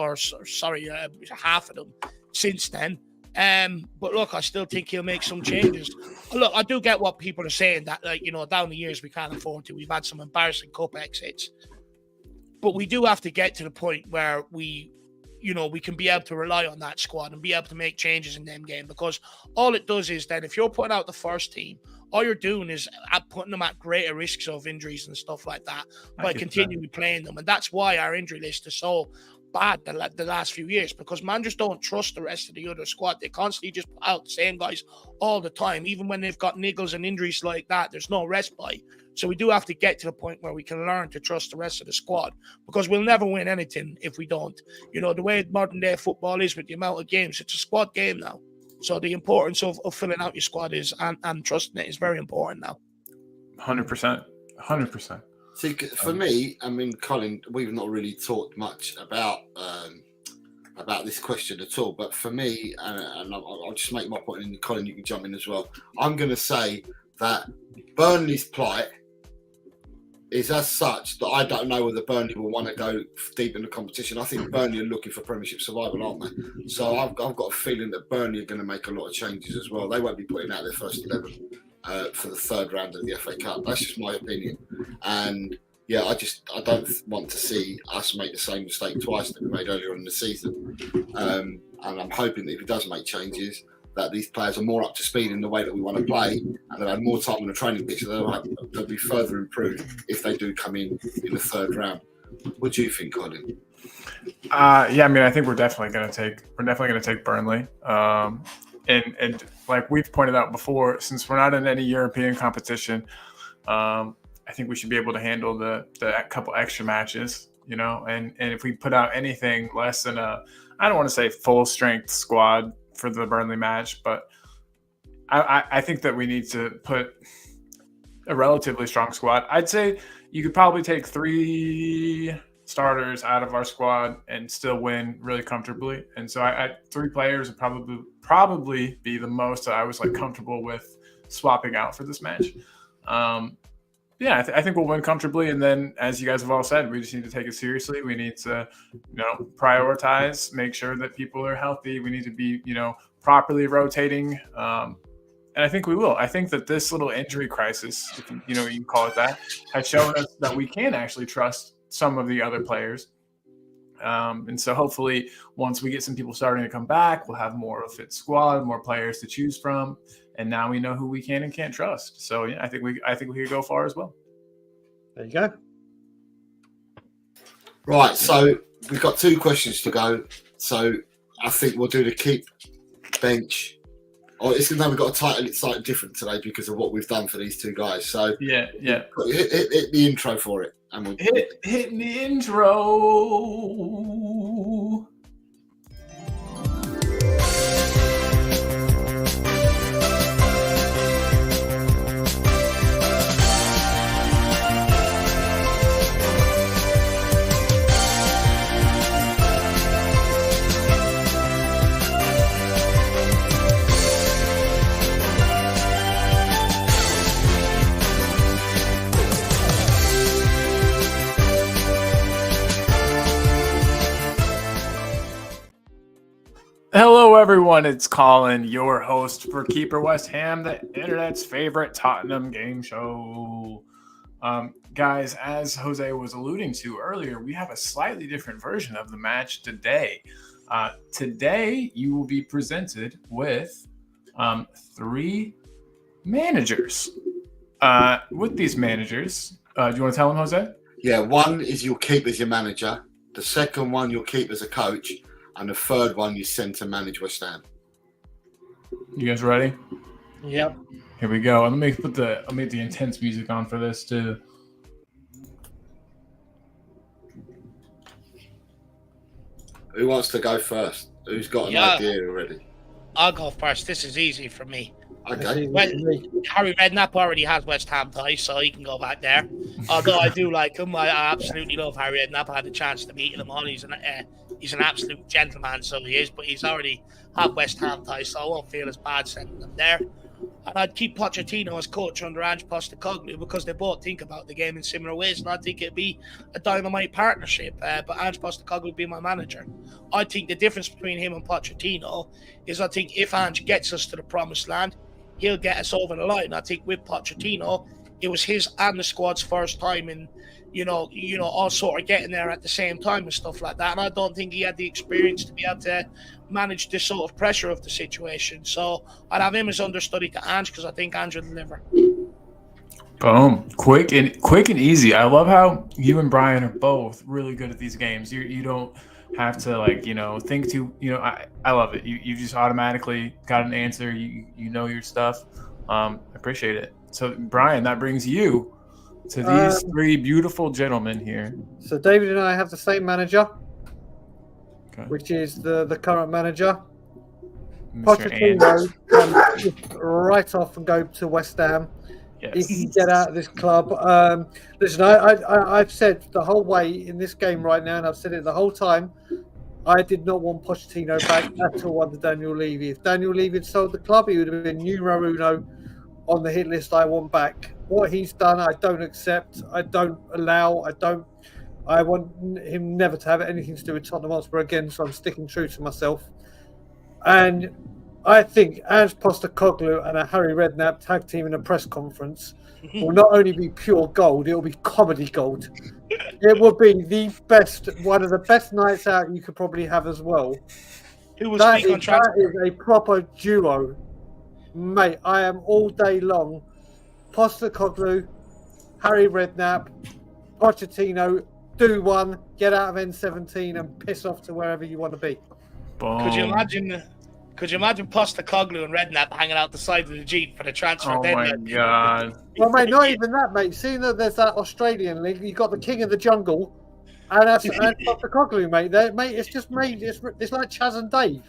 half of them since then. But look, I still think he'll make some changes. Look, I do get what people are saying, that down the years we can't afford to. We've had some embarrassing cup exits, but we do have to get to the point where we can be able to rely on that squad and be able to make changes in them game, because all it does is then if you're putting out the first team, all you're doing is putting them at greater risks of injuries and stuff like that by continually playing them. And that's why our injury list is so bad the last few years, because managers don't trust the rest of the other squad. They constantly just put out the same guys all the time. Even when they've got niggles and injuries like that, there's no respite. So we do have to get to the point where we can learn to trust the rest of the squad, because we'll never win anything if we don't. The way modern day football is with the amount of games, it's a squad game now. So the importance of filling out your squad is and trusting it is very important now. 100%. 100%. See, for me, I mean, Colin, we've not really talked much about this question at all. But for me, and I'll just make my point, and Colin, you can jump in as well. I'm going to say that Burnley's plight is as such that I don't know whether Burnley will want to go deep in the competition. I think Burnley are looking for Premiership survival, aren't they? So I've got a feeling that Burnley are going to make a lot of changes as well. They won't be putting out their first 11 for the third round of the FA Cup. That's just my opinion. And yeah, I don't want to see us make the same mistake twice that we made earlier in the season. And I'm hoping that if he does make changes, that these players are more up to speed in the way that we want to play, and they've had more time on the training pitch, so they'll be further improved if they do come in the third round. What do you think, Colin? Yeah, I mean, I think we're definitely going to take Burnley. And like we've pointed out before, since we're not in any European competition, I think we should be able to handle the couple extra matches, you know. And if we put out anything less than I don't want to say full strength squad for the Burnley match, but I think that we need to put a relatively strong squad. I'd say you could probably take 3 starters out of our squad and still win really comfortably. And so I 3 players would probably be the most that I was like comfortable with swapping out for this match. Yeah, I think we'll win comfortably. And then, as you guys have all said, we just need to take it seriously. We need to, prioritize, make sure that people are healthy. We need to be, properly rotating. And I think we will. I think that this little injury crisis, if you can call it that, has shown us that we can actually trust some of the other players. And so hopefully once we get some people starting to come back, we'll have more of a fit squad, more players to choose from. And now we know who we can and can't trust. So yeah, I think we could go far as well. There you go. Right. So we've got 2 questions to go. So I think we'll do the keep bench. We've got to title it slightly different today because of what we've done for these 2 guys. So yeah. Hit the intro for it. And we'll hitting the intro. Hello, everyone. It's Colin, your host for Keeper West Ham, the internet's favorite Tottenham game show. Guys, as Jose was alluding to earlier, we have a slightly different version of the match today. Today, you will be presented with 3 managers. With these managers, do you want to tell them, Jose? Yeah, one is you'll keep as your manager. The second one you'll keep as a coach. And the third one you send to manage West Ham. You guys ready? Yep. Here we go. And I'll make the intense music on for this too. Who wants to go first? Who's got an idea already? I'll go first. This is easy for me. Okay. Harry Redknapp already has West Ham ties, so he can go back there. Although I do like him, I absolutely love Harry Redknapp. I had the chance to meet him on. He's an absolute gentleman, so he is. But he's already had West Ham ties, so I won't feel as bad sending them there. And I'd keep Pochettino as coach under Ange Postecoglou because they both think about the game in similar ways, and I think it'd be a dynamite partnership. But Ange Postecoglou would be my manager. I think the difference between him and Pochettino is I think if Ange gets us to the promised land, he'll get us over the line. I think with Pochettino, it was his and the squad's first time in, all sort of getting there at the same time and stuff like that. And I don't think he had the experience to be able to manage this sort of pressure of the situation. So I'd have him as understudy to Ange because I think Ange will deliver. Boom. Quick and easy. I love how you and Brian are both really good at these games. You don't have to think too, I love it. You just automatically got an answer. You know your stuff. I appreciate it. So Brian, that brings you to these 3 beautiful gentlemen here. So David and I have the same manager, okay, which is the current manager. Mr. Pochettino can right off and go to West Ham. Yes. He can get out of this club. Listen, I've said the whole way in this game right now, and I've said it the whole time, I did not want Pochettino back at all under Daniel Levy. If Daniel Levy had sold the club, he would have been numero uno on the hit list I want back. What he's done, I don't accept. I don't allow. I want him never to have anything to do with Tottenham Hotspur again, so I'm sticking true to myself. And I think Ange Postecoglou and a Harry Redknapp tag team in a press conference will not only be pure gold, it will be comedy gold. It will be one of the best nights out you could probably have as well. Who will That speak on is transfer? a proper duo, mate. I am all day long. Postecoglou, Harry Redknapp, Pochettino. Do one, get out of N17 and piss off to wherever you want to be. Boom. Could you imagine Postecoglou and Redknapp hanging out the side of the Jeep for the transfer? Oh my God. Well, mate, not even that, mate. Seeing that there's that Australian league, you've got the King of the Jungle, and Postecoglou, mate. Mate, it's just mate. It's like Chaz and Dave.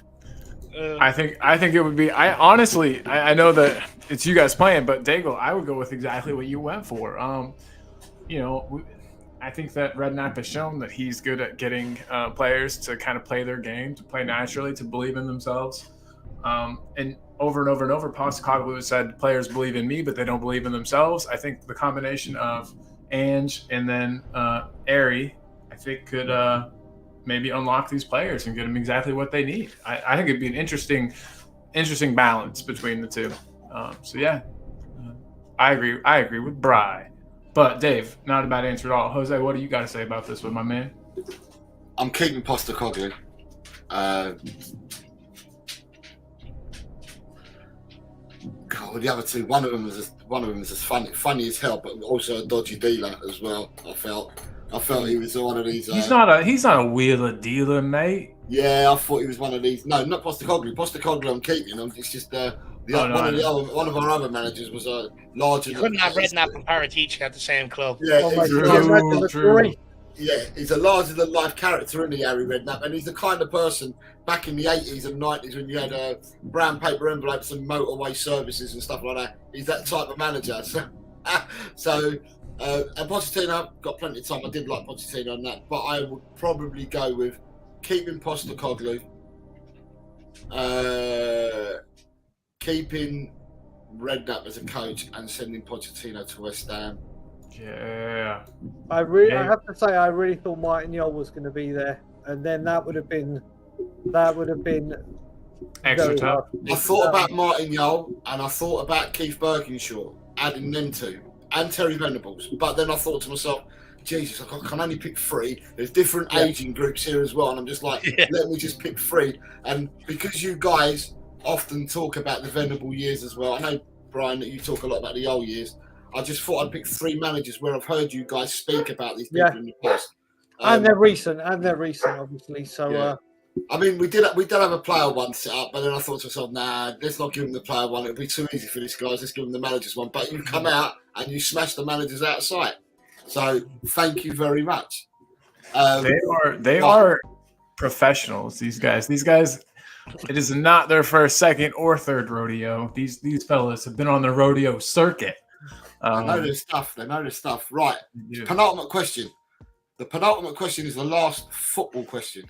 I think it would be. I honestly, I know that it's you guys playing, but DAGUL, I would go with exactly what you went for. I think that Redknapp has shown that he's good at getting players to kind of play their game, to play naturally, to believe in themselves. And over, Postecoglou said, players believe in me, but they don't believe in themselves. I think the combination of Ange and then Airy, I think could maybe unlock these players and get them exactly what they need. I think it'd be an interesting balance between the two. I agree with Bry. But Dave, not a bad answer at all. Jose, what do you got to say about this one, my man? I'm keeping Postecoglou. God, the other two. One of them is as funny as hell, but also a dodgy dealer as well. I felt he was one of these. He's not a wheeler dealer, mate. Yeah, I thought he was one of these. No, not Postecoglou. Postecoglou, I'm keeping him. It's just one of our other managers was a larger. You couldn't have Redknapp and Paratici at the same club. Yeah, True. Yeah, he's a larger than life character, isn't he, Harry Redknapp? And he's the kind of person back in the 80s and 90s when you had brown paper envelopes and motorway services and stuff like that. He's that type of manager. And Pochettino, I've got plenty of time. I did like Pochettino on that, but I would probably go with keeping Postecoglou, keeping Redknapp as a coach, and sending Pochettino to West Ham. Yeah. I have to say, I really thought Martin Yole was going to be there, and then that would have been extra tough. I thought about Martin Yole and I thought about Keith Berkinshaw, adding them two, and Terry Venables. But then I thought to myself, Jesus, I can only pick three. There's different aging groups here as well, and I'm just like, let me just pick three. And because you guys often talk about the Venable years as well, I know, Brian, that you talk a lot about the old years. I just thought I'd pick three managers where I've heard you guys speak about these people in the past. And they're recent, obviously. So, I mean, we did have a player one set up, but then I thought to myself, nah, let's not give them the player one. It'll be too easy for these guys. Let's give them the managers one. But you come out and you smash the managers out of sight. So thank you very much. They are professionals. These guys. It is not their first, second, or third rodeo. These fellas have been on the rodeo circuit. They know their stuff. Right. Penultimate question. The penultimate question is the last football question.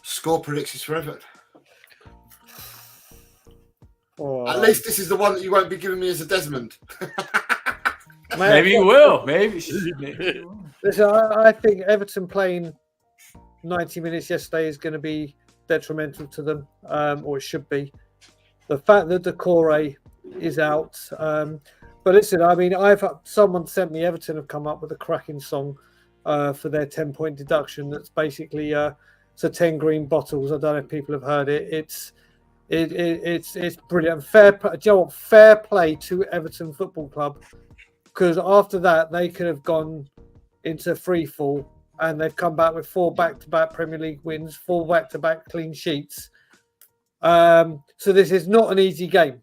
Score predictions for Everton. At least this is the one that you won't be giving me as a Desmond. Maybe you will. Maybe. Listen, I think Everton playing 90 minutes yesterday is going to be detrimental to them, or it should be. The fact that Decore is out. But listen, I mean, someone sent me Everton have come up with a cracking song for their 10-point deduction. That's basically so 10 green bottles. I don't know if people have heard it. It's brilliant. Fair play to Everton Football Club, because after that they could have gone into free fall, and they've come back with 4 back-to-back Premier League wins, 4 back-to-back clean sheets. So this is not an easy game.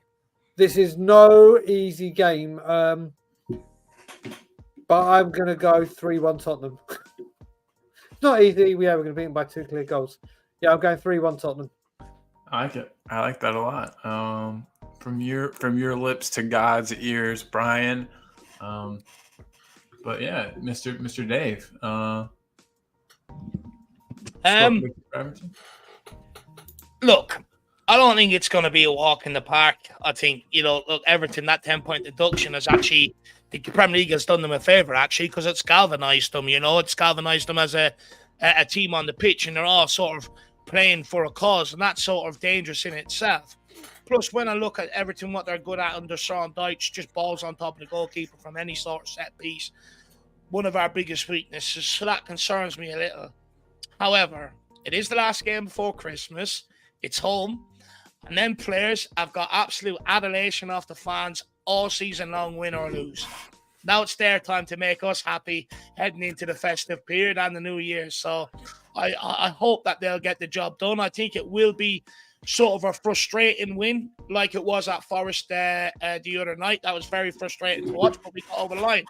This is no easy game. But I'm going to go 3-1 Tottenham. It's not easy. We're going to beat them by 2 clear goals. Yeah, I'm going 3-1 Tottenham. I like it. I like that a lot. From your lips to God's ears, Brian. But yeah, Mr. Dave. Look, I don't think it's going to be a walk in the park. I think, Everton, that 10-point deduction is actually, the Premier League has done them a favour, actually, because it's galvanised them, it's galvanised them as a team on the pitch, and they're all sort of playing for a cause, and that's sort of dangerous in itself. Plus, when I look at Everton, what they're good at under Sean Dyche, just balls on top of the goalkeeper from any sort of set piece, one of our biggest weaknesses, so that concerns me a little. However, It is the last game before Christmas. It's home. And then players have got absolute adulation off the fans all season long, win or lose. Now it's their time to make us happy heading into the festive period and the new year. So I hope that they'll get the job done. I think it will be sort of a frustrating win like it was at Forest the other night. That was very frustrating to watch, but we got over the line.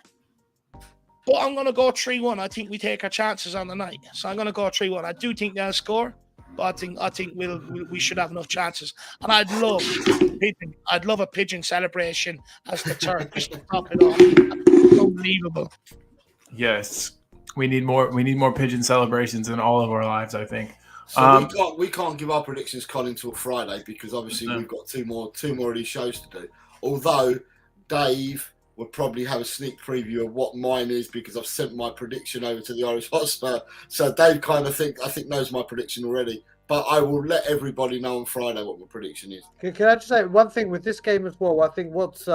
But I'm going to go 3-1. I think we take our chances on the night. So I'm going to go 3-1. I do think they'll score. But I think we should have enough chances, and I'd love a pigeon celebration as the turn just to top it off. Unbelievable. Yes, we need more pigeon celebrations in all of our lives, I think. So we can't give our predictions, Colin, until Friday because obviously we've got two more of these shows to do. Although Dave will probably have a sneak preview of what mine is because I've sent my prediction over to the Irish Hotspur. So Dave kind of knows my prediction already. But I will let everybody know on Friday what my prediction is. Can I just say one thing with this game as well? I think what's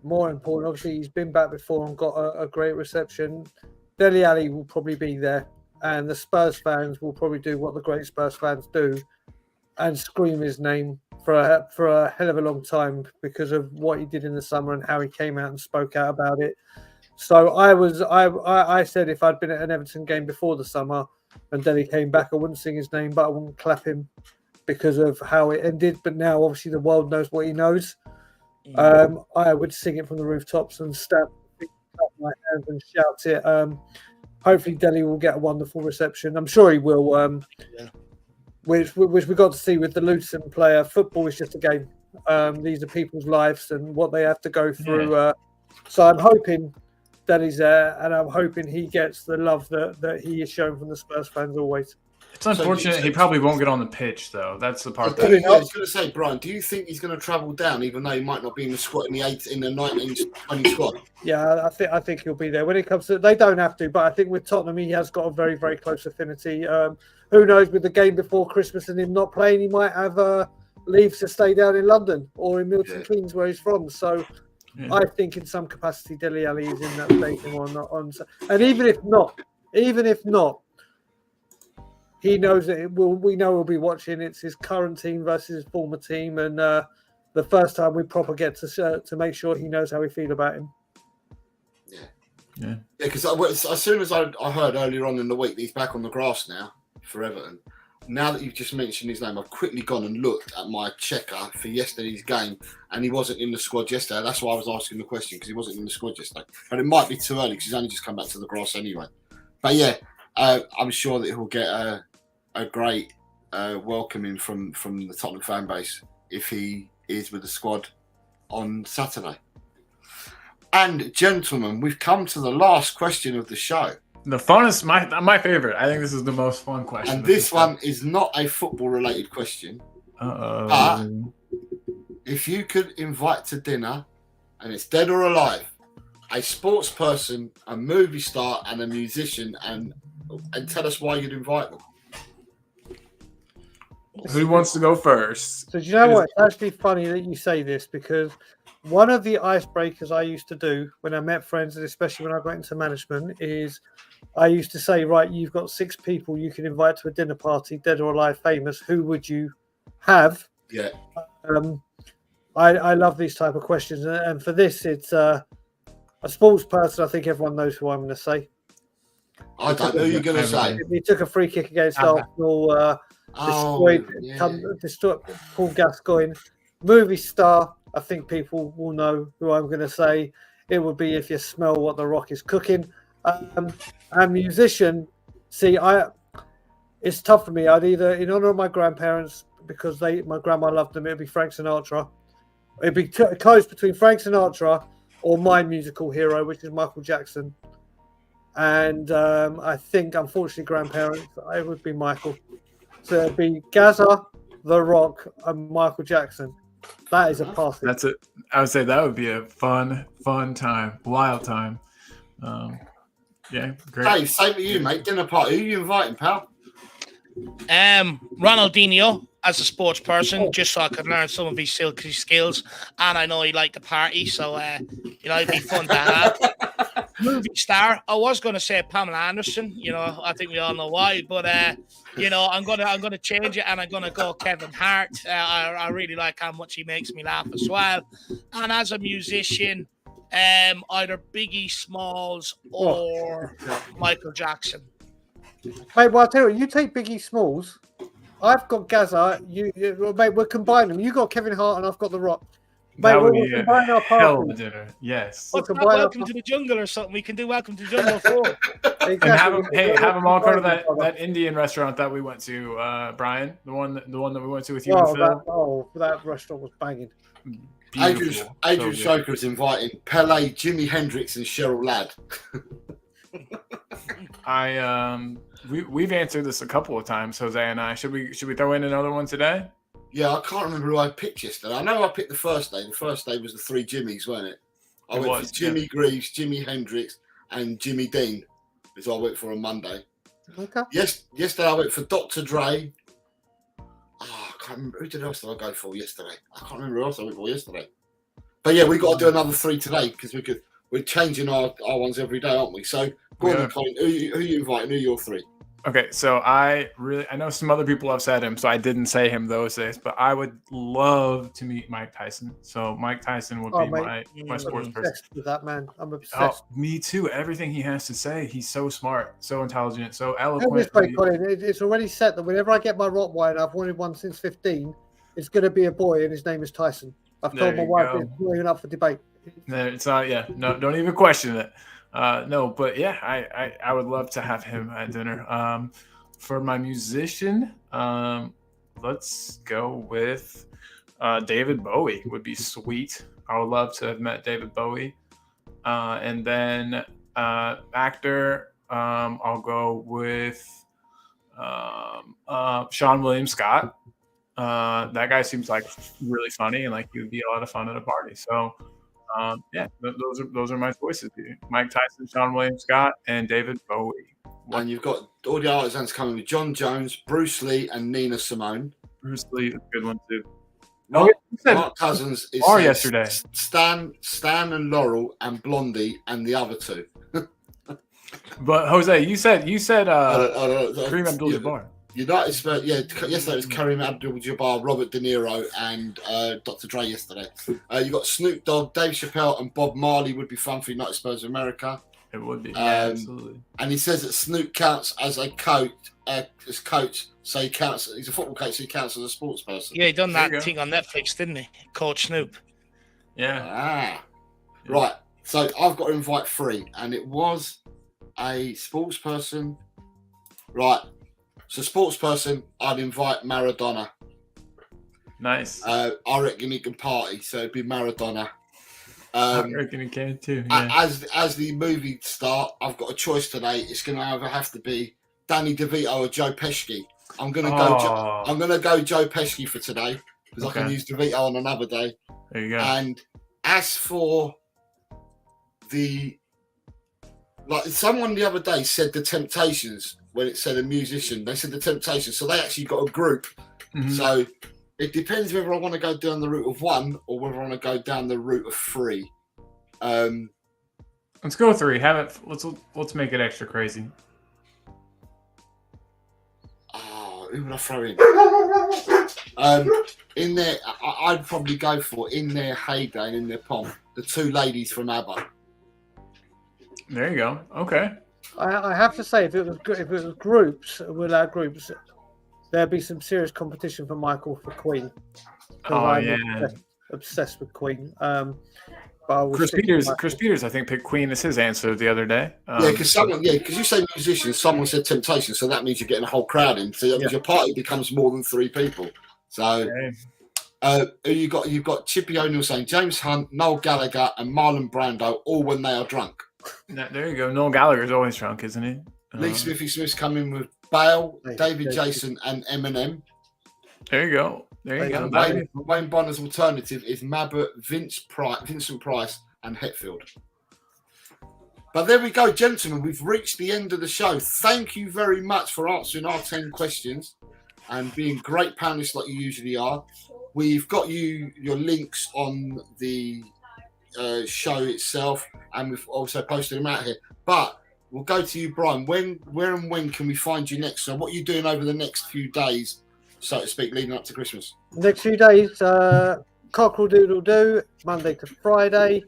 more important, obviously he's been back before and got a great reception. Dele Alli will probably be there, and the Spurs fans will probably do what the great Spurs fans do and scream his name for a hell of a long time because of what he did in the summer and how he came out and spoke out about it. So I said if I'd been at an Everton game before the summer and Dele came back, I wouldn't sing his name, but I wouldn't clap him because of how it ended. But now obviously the world knows what he knows. I would sing it from the rooftops and stamp my hands and shout it. Hopefully Dele will get a wonderful reception. I'm sure he will. Which we got to see with the Luton player. Football is just a game. These are people's lives and what they have to go through. So I'm hoping Dele's there, and I'm hoping he gets the love that he is shown from the Spurs fans always. It's unfortunate he probably won't get on the pitch, though. That's the part I was going to say, Brian, do you think he's going to travel down, even though he might not be in the squad in the 1920 squad? Yeah, I think he'll be there. When it comes to, they don't have to, but I think with Tottenham, he has got a very, very close affinity. Who knows, with the game before Christmas and him not playing, he might have leave to stay down in London or in Milton Keynes, where he's from. So I think in some capacity, Dele Alli is in that stadium on. And even if not, he knows that we know we'll be watching. It's his current team versus his former team, and the first time we proper get to make sure he knows how we feel about him. Yeah. Because as soon as I heard earlier on in the week that he's back on the grass now for Everton. Now that you've just mentioned his name, I've quickly gone and looked at my checker for yesterday's game, and he wasn't in the squad yesterday. That's why I was asking the question, because he wasn't in the squad yesterday. But it might be too early because he's only just come back to the grass anyway. But yeah, I'm sure that he'll get a great welcoming from the Tottenham fan base if he is with the squad on Saturday. And gentlemen, we've come to the last question of the show. The funnest, my favorite. I think this is the most fun question. And this one is not a football-related question. But if you could invite to dinner, and it's dead or alive, a sports person, a movie star, and a musician, and tell us why you'd invite them. Who wants to go first? So do you know what? It's actually funny that you say this, because one of the icebreakers I used to do when I met friends, and especially when I got into management, is I used to say, right, you've got 6 people you can invite to a dinner party, dead or alive, famous. Who would you have? Yeah. I love these type of questions. And for this, it's a sports person. I think everyone knows who I'm going to say. I don't know who you're going to say. He took a free kick against Arsenal. Destroyed Paul Gascoigne. Movie star, I think people will know who I'm going to say. It would be If You Smell What the Rock is Cooking. A musician, it's tough for me. I'd either, in honor of my grandparents, because my grandma loved them, it'd be Frank Sinatra. It'd be close between Frank Sinatra or my musical hero, which is Michael Jackson. And I think, unfortunately, grandparents, it would be Michael. So it'd be Gaza, The Rock, and Michael Jackson. That is a party. That's it. I would say that would be a fun time, wild time. Yeah, great. Hey, same to you, mate. Dinner party. Who are you inviting, pal? Ronaldinho as a sports person, just so I could learn some of his silky skills, and I know he liked to party, so it'd be fun to have. movie star. I was going to say Pamela Anderson. You know, I think we all know why. But you know, I'm gonna change it, and I'm gonna go Kevin Hart. I really like how much he makes me laugh as well. And as a musician, either Biggie Smalls or Michael Jackson. Mate, well, I'll tell you, you take Biggie Smalls. I've got Gaza. Mate, we'll combine them. You got Kevin Hart, and I've got The Rock. Mate, That would we'll be a combine our hell of a parties. dinner. Yes. We'll What's that, combine Welcome our- to the Jungle or something? We can do Welcome to the Jungle 4. And have them, have them all go to that Indian restaurant that we went to, Brian, the one that we went to with you and Phil. That restaurant was banging. Beautiful. Adrian So Shoker is inviting Pele, Jimi Hendrix, and Cheryl Ladd. We've answered this a couple of times, Jose and I. Should we throw in another one today? Yeah, I can't remember who I picked yesterday. I know I picked the first day. The first day was the three Jimmys, wasn't it? I went for Jimmy Greaves, Jimi Hendrix, and Jimmy Dean. Is what I went for on Monday. Okay. Yesterday I went for Dr. Dre. I can't remember who else did I go for yesterday. I can't remember who else I went for yesterday. But yeah, we got to do another three today because we're changing our ones every day, aren't we? So go on, Colin. Who you inviting? Who are your three? Okay, so I know some other people have said him, so I didn't say him those days, but I would love to meet Mike Tyson. So Mike Tyson would be my sports person. With that man, I'm obsessed. Oh, me too. Everything he has to say, he's so smart, so intelligent, so eloquent. It's already set that whenever I get my Rottweiler, I've wanted one since 15. It's going to be a boy, and his name is Tyson. I've told my wife it's not even up for debate. No, it's not. Yeah, no, don't even question it. No, but yeah, I would love to have him at dinner. For my musician, let's go with David Bowie. Would be sweet. I would love to have met David Bowie. And then actor, I'll go with Sean William Scott. That guy seems like really funny and like he would be a lot of fun at a party. So. Those are my choices. Mike Tyson, Sean William Scott, and David Bowie. And you've got all the artisans coming with John Jones, Bruce Lee, and Nina Simone. Bruce Lee is a good one too. Mark Cousins is yesterday. Stan and Laurel and Blondie and the other two. But Jose, you said Kareem Abdul-Jabbar. United Spurs, yesterday it was Kareem Abdul-Jabbar, Robert De Niro, and Dr. Dre yesterday. You got Snoop Dogg, Dave Chappelle, and Bob Marley would be fun for United Spurs of America. It would be, absolutely. And he says that Snoop counts as a coach, so he counts. He's a football coach, so he counts as a sports person. Yeah, he done that thing on Netflix, didn't he? Coach Snoop. Yeah. Right. So I've got to invite three, and it was a sports person. Right. So sports person, I'd invite Maradona. Nice. I reckon he can party, so it'd be Maradona. I reckon he can too. Yeah. As the movie start, I've got a choice today. It's going to either have to be Danny DeVito or Joe Pesci. I'm going to go Joe Pesci for today because I can use DeVito on another day. There you go. And as for someone the other day said the Temptations. When it said a musician, they said the Temptations. So they actually got a group. Mm-hmm. So it depends whether I want to go down the route of one or whether I want to go down the route of three. Let's go three. Let's make it extra crazy. Oh, who would I throw in? In there, I'd probably go for in their heyday and in their pomp, the two ladies from ABBA. There you go. Okay. I have to say, if it was groups, without groups, there'd be some serious competition for Michael for Queen. I'm obsessed with Queen. Chris Peters, I think, picked Queen as his answer the other day. Because you say musicians, someone said Temptation, so that means you're getting a whole crowd in. So that means your party becomes more than three people. So, you got? You've got Chippy O'Neill saying James Hunt, Noel Gallagher, and Marlon Brando, all when they are drunk. There you go. Noel Gallagher's always drunk, isn't he? Lee Smith's coming with Bale, David Jason, and Eminem. There you go. Wayne Bonner's alternative is Mabbott, Vincent Price, and Hetfield. But there we go, gentlemen. We've reached the end of the show. Thank you very much for answering our 10 questions and being great panelists like you usually are. We've got your links on the show itself, and we've also posted them out here. But we'll go to you, Brian. Where and when can we find you next? So what are you doing over the next few days, so to speak, leading up to Christmas? Next few days, Cockerel Doodle Doo, Monday to Friday.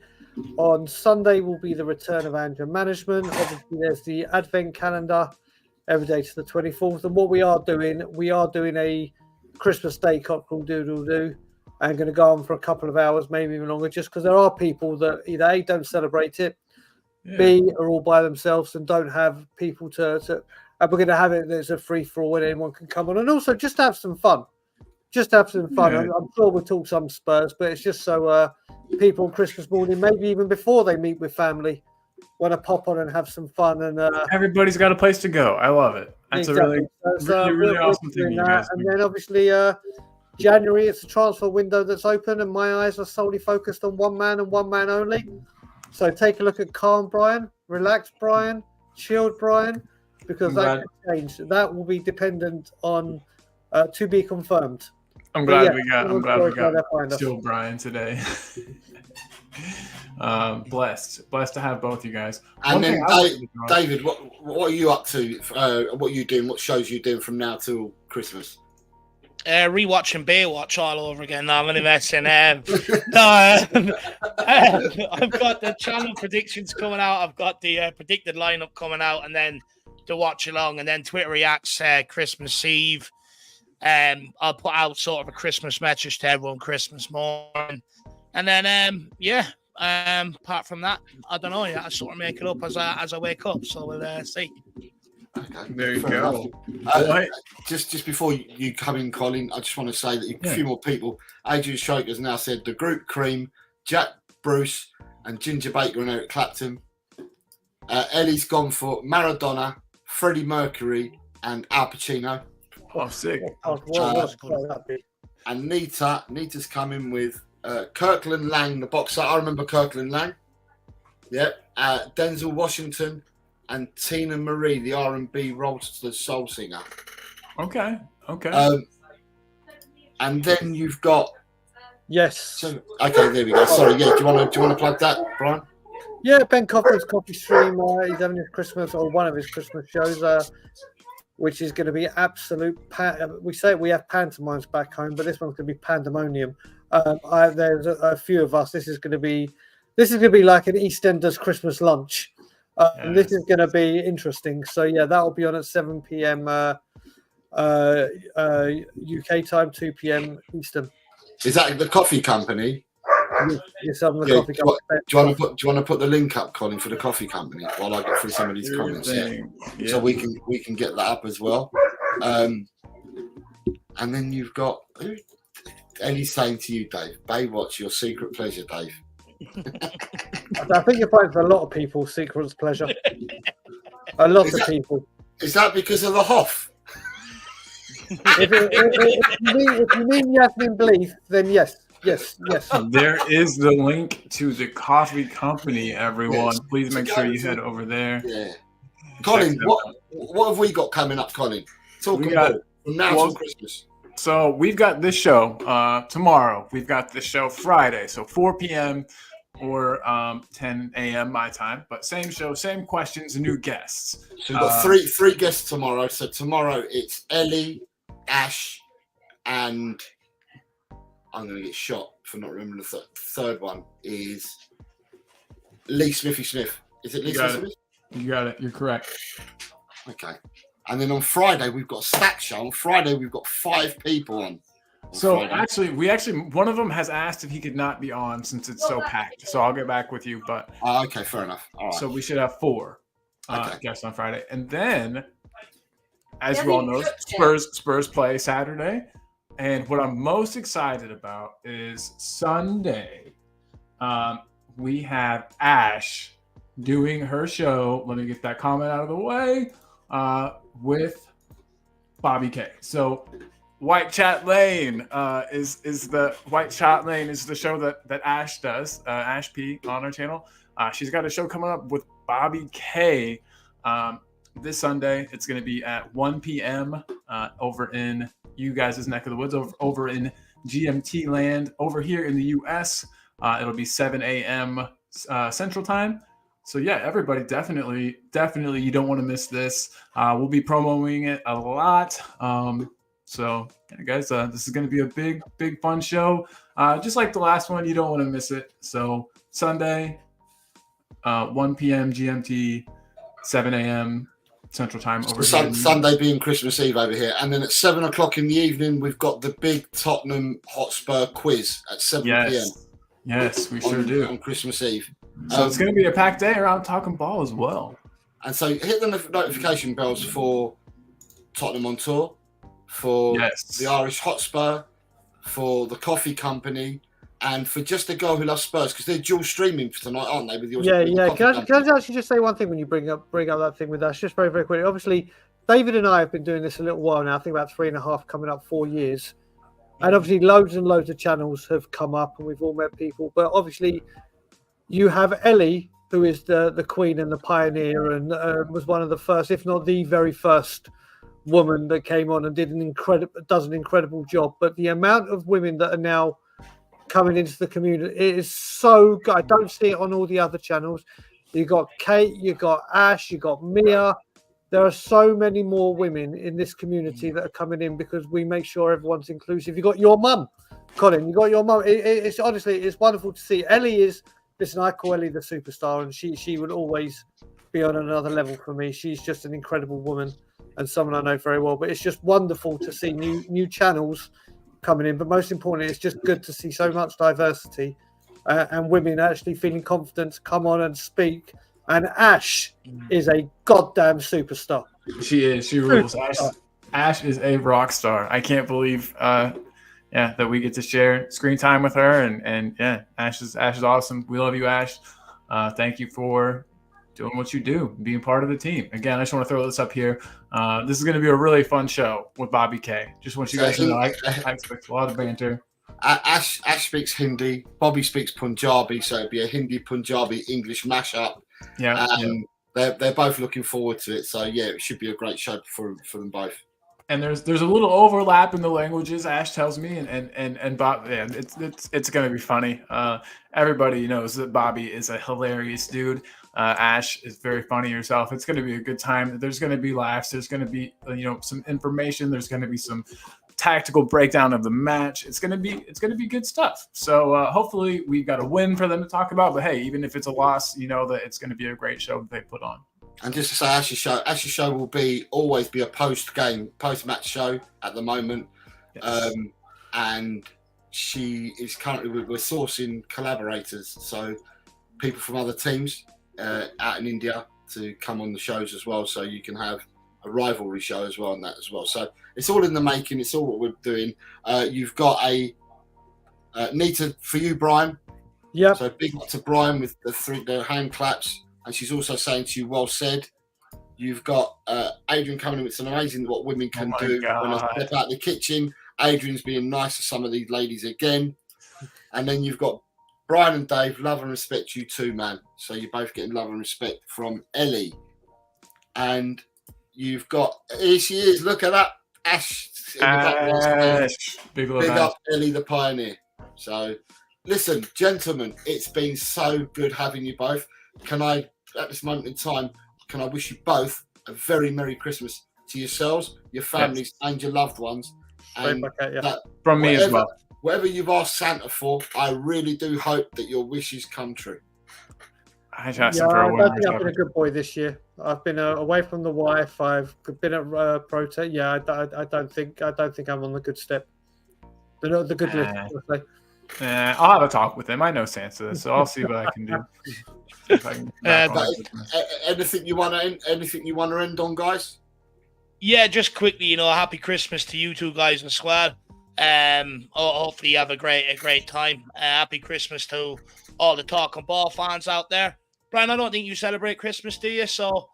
On Sunday will be the return of Anger Management. Obviously, there's the Advent calendar every day to the 24th. And what we are doing a Christmas Day Cockerel Doodle Doo. I'm going to go on for a couple of hours, maybe even longer, just because there are people that either A, don't celebrate it, B, are all by themselves and don't have people to and we're going to have it there's a free-for-all and anyone can come on. And also just have some fun. Just have some fun. Yeah. I'm sure we'll talk some Spurs, but it's just so people on Christmas morning, maybe even before they meet with family, want to pop on and have some fun. And everybody's got a place to go. I love it. That's exactly. a really awesome thing you guys And do. then obviously January, it's a transfer window that's open, and my eyes are solely focused on one man and one man only. So take a look at calm Brian, relaxed Brian, chilled Brian, because that can change. That will be dependent on to be confirmed. I'm glad we got that still Brian today. Blessed to have both you guys. And then David, what are you up to? What are you doing? What shows are you doing from now till Christmas? Rewatching Baywatch all over again. No, I'm only messing. I've got the channel predictions coming out. I've got the predicted lineup coming out, and then the watch along, and then Twitter reacts Christmas Eve. I'll put out sort of a Christmas message to everyone Christmas morning, and then apart from that, I don't know. I sort of make it up as I wake up. So we'll see. Okay, there you go. Just before you come in, Colin, I just want to say that a few more people. Adrian Stroke has now said the group cream, Jack Bruce and Ginger Baker and Eric Clapton. Ellie's gone for Maradona, Freddie Mercury and Al Pacino. Oh, sick. And Nita's coming with Kirkland Lang, the boxer. I remember Kirkland Lang. Yep. Denzel Washington and Tina Marie, the R&B roster soul singer. Okay. And then you've got yes. Okay, there we go. Sorry, do you want to plug that, Brian? Yeah, Ben Cochran's coffee stream. He's having his Christmas or one of his Christmas shows, which is going to be absolute. We say we have pantomimes back home, but this one's going to be pandemonium. There's a few of us. This is going to be like an EastEnders Christmas lunch. And this is going to be interesting. So yeah, that will be on at 7 p.m. UK time, 2 p.m. Eastern. Is that the coffee company? Yes, I'm the coffee company. Do you want to put the link up, Colin, for the coffee company while I get through some of these comments here, so we can get that up as well. And then you've got Ellie's saying to you, Dave, Baywatch, your secret pleasure, Dave. I think you find for a lot of people secret pleasure. A lot of people. Is that because of the Hoff? If you mean Yasmin Bleeth, then yes. There is the link to the coffee company, everyone. Yes. Please make sure you head over there. Yeah. Colin, what have we got coming up, Colin? Talk about from now till Christmas. So we've got this show tomorrow. We've got this show Friday, so 4 p.m. or 10 a.m. my time. But same show, same questions, new guests. So we've got three guests tomorrow. So tomorrow it's Ellie, Ash, and I'm going to get shot for not remembering the third one is Lee Smithy Smith. Is it Lee Smith? You got it. You're correct. Okay. And then on Friday, we've got a stack show. On Friday, we've got 5 people on. So Friday. One of them has asked if he could not be on since it's so packed. So I'll get back with you. But okay, fair enough. All right. So we should have 4 guests on Friday. And then, as you all know, Spurs play Saturday. And what I'm most excited about is Sunday. We have Ash doing her show. Let me get that comment out of the way. With Bobby K. So White Chat Lane is the White Chat Lane is the show that Ash does, Ash P on our channel. She's got a show coming up with Bobby K this Sunday. It's going to be at 1 p.m. Over in you guys' neck of the woods, over in GMT land, over here in the U.S. It'll be 7 a.m. Central Time. So yeah, everybody, definitely, you don't want to miss this. We'll be promoting it a lot. So yeah, guys, this is going to be a big fun show. Just like the last one, you don't want to miss it. So Sunday, 1 p.m. GMT, 7 a.m. Central Time over here. Sunday being Christmas Eve over here. And then at 7 o'clock in the evening, we've got the big Tottenham Hotspur quiz at 7 p.m. Yes, we sure do. On Christmas Eve. So it's going to be a packed day around Talking Ball as well. And so hit the notification bells for Tottenham on Tour, for the Irish Hotspur, for the Coffee Company, and for Just a Girl Who Loves Spurs, because they're dual streaming for tonight, aren't they? With yours, Can I actually just say one thing when you bring up that thing with us, just very, very quickly? Obviously, David and I have been doing this a little while now. I think about 3.5, coming up 4 years. And obviously, loads and loads of channels have come up, and we've all met people. But obviously, you have Ellie, who is the queen and the pioneer, and was one of the first, if not the very first, woman that came on and does an incredible job. But the amount of women that are now coming into the community, it is so good. I don't see it on all the other channels. You got Kate, you got Ash, you got Mia. There are so many more women in this community that are coming in because we make sure everyone's inclusive. You got your mum, Colin. You got your mum. It's honestly, it's wonderful to see. Ellie is. Listen, I call Ellie the superstar, and she will always be on another level for me. She's just an incredible woman and someone I know very well. But it's just wonderful to see new channels coming in. But most importantly, it's just good to see so much diversity and women actually feeling confident to come on and speak. And Ash is a goddamn superstar. She is. She rules. Ash is a rock star. I can't believe that we get to share screen time with her, and Ash is awesome. We love you, Ash. Thank you for doing what you do, being part of the team. Again, I just want to throw this up here. This is going to be a really fun show with Bobby K. Just want you guys to know I expect a lot of banter. Ash speaks Hindi. Bobby speaks Punjabi, so it'd be a Hindi Punjabi English mashup. Yeah, they're both looking forward to it. So yeah, it should be a great show for them both. And there's a little overlap in the languages, Ash tells me, and Bob, it's gonna be funny. Everybody knows that Bobby is a hilarious dude. Ash is very funny herself. It's gonna be a good time. There's gonna be laughs. There's gonna be some information. There's gonna be some tactical breakdown of the match. It's gonna be good stuff. So hopefully we got a win for them to talk about. But hey, even if it's a loss, you know that it's gonna be a great show that they put on. And just to say, Ash's show will always be a post-match show at the moment. Yes. And she is currently, we're sourcing collaborators, so people from other teams out in India to come on the shows as well, so you can have a rivalry show as well on that as well. So it's all in the making. It's all what we're doing. You've got a Nita for you, Brian. Yeah. So big up to Brian with the hand claps. And she's also saying to you, well said. You've got Adrian coming in with some amazing what women can do when I step out the kitchen. Adrian's being nice to some of these ladies again. And then you've got Brian and Dave, love and respect you too, man. So you're both getting love and respect from Ellie. And you've got, here she is, look at that. Ash. Big up Ellie the Pioneer. So listen, gentlemen, it's been so good having you both. Can I, at this moment in time, can I wish you both a very Merry Christmas to yourselves, your families, and your loved ones? And from me as well. Whatever you've asked Santa for, I really do hope that your wishes come true. I think I've been a good boy this year. I've been away from the wife. I've been at protest. Yeah, I don't think I'm on the good step. The good list. I'll have a talk with him. I know Santa, so I'll see what I can do. Anything you want to end on, guys? Yeah, just quickly, happy Christmas to you two guys as well. Hopefully you have a great time. Happy Christmas to all the Talking Ball fans out there. Brian, I don't think you celebrate Christmas, do you? So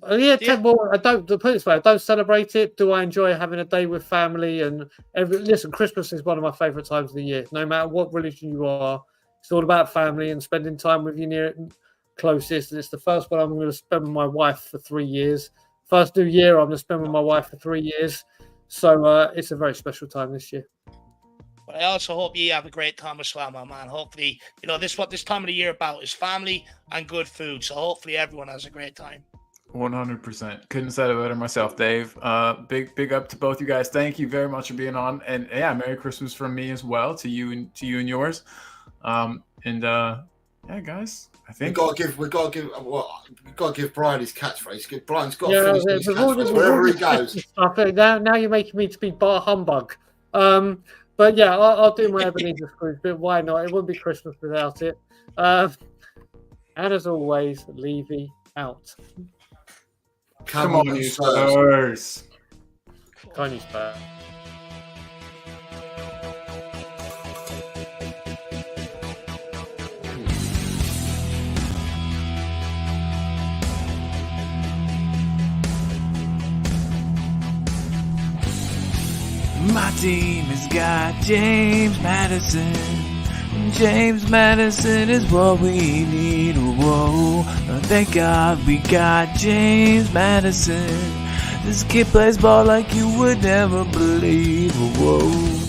well, I don't. To put it this way, I don't celebrate it. Do I enjoy having a day with family? And listen, Christmas is one of my favourite times of the year. No matter what religion you are, it's all about family and spending time with your near and closest. And it's the first one I'm going to spend with my wife for 3 years. First New Year, I'm going to spend with my wife for 3 years. So it's a very special time this year. But I also hope you have a great time as well, my man. Hopefully, this what this time of the year about is family and good food. So hopefully everyone has a great time. 100%. Couldn't have said it better myself, Dave. Big up to both you guys. Thank you very much for being on. And yeah, Merry Christmas from me as well to you and yours. Yeah, guys, I think we gotta give Brian his catchphrase. Brian's got to Yeah, finish his catchphrase wherever he goes. I think now you're making me to be bar humbug. But yeah, I'll do my Ebenezer Scrooge bit. Why not? It wouldn't be Christmas without it. And as always, Levy out. Come on, you Spurs. Can you Spurs? My team has got James Madison. James Madison is what we need. Whoa, thank God we got James Madison. This kid plays ball like you would never believe. Whoa.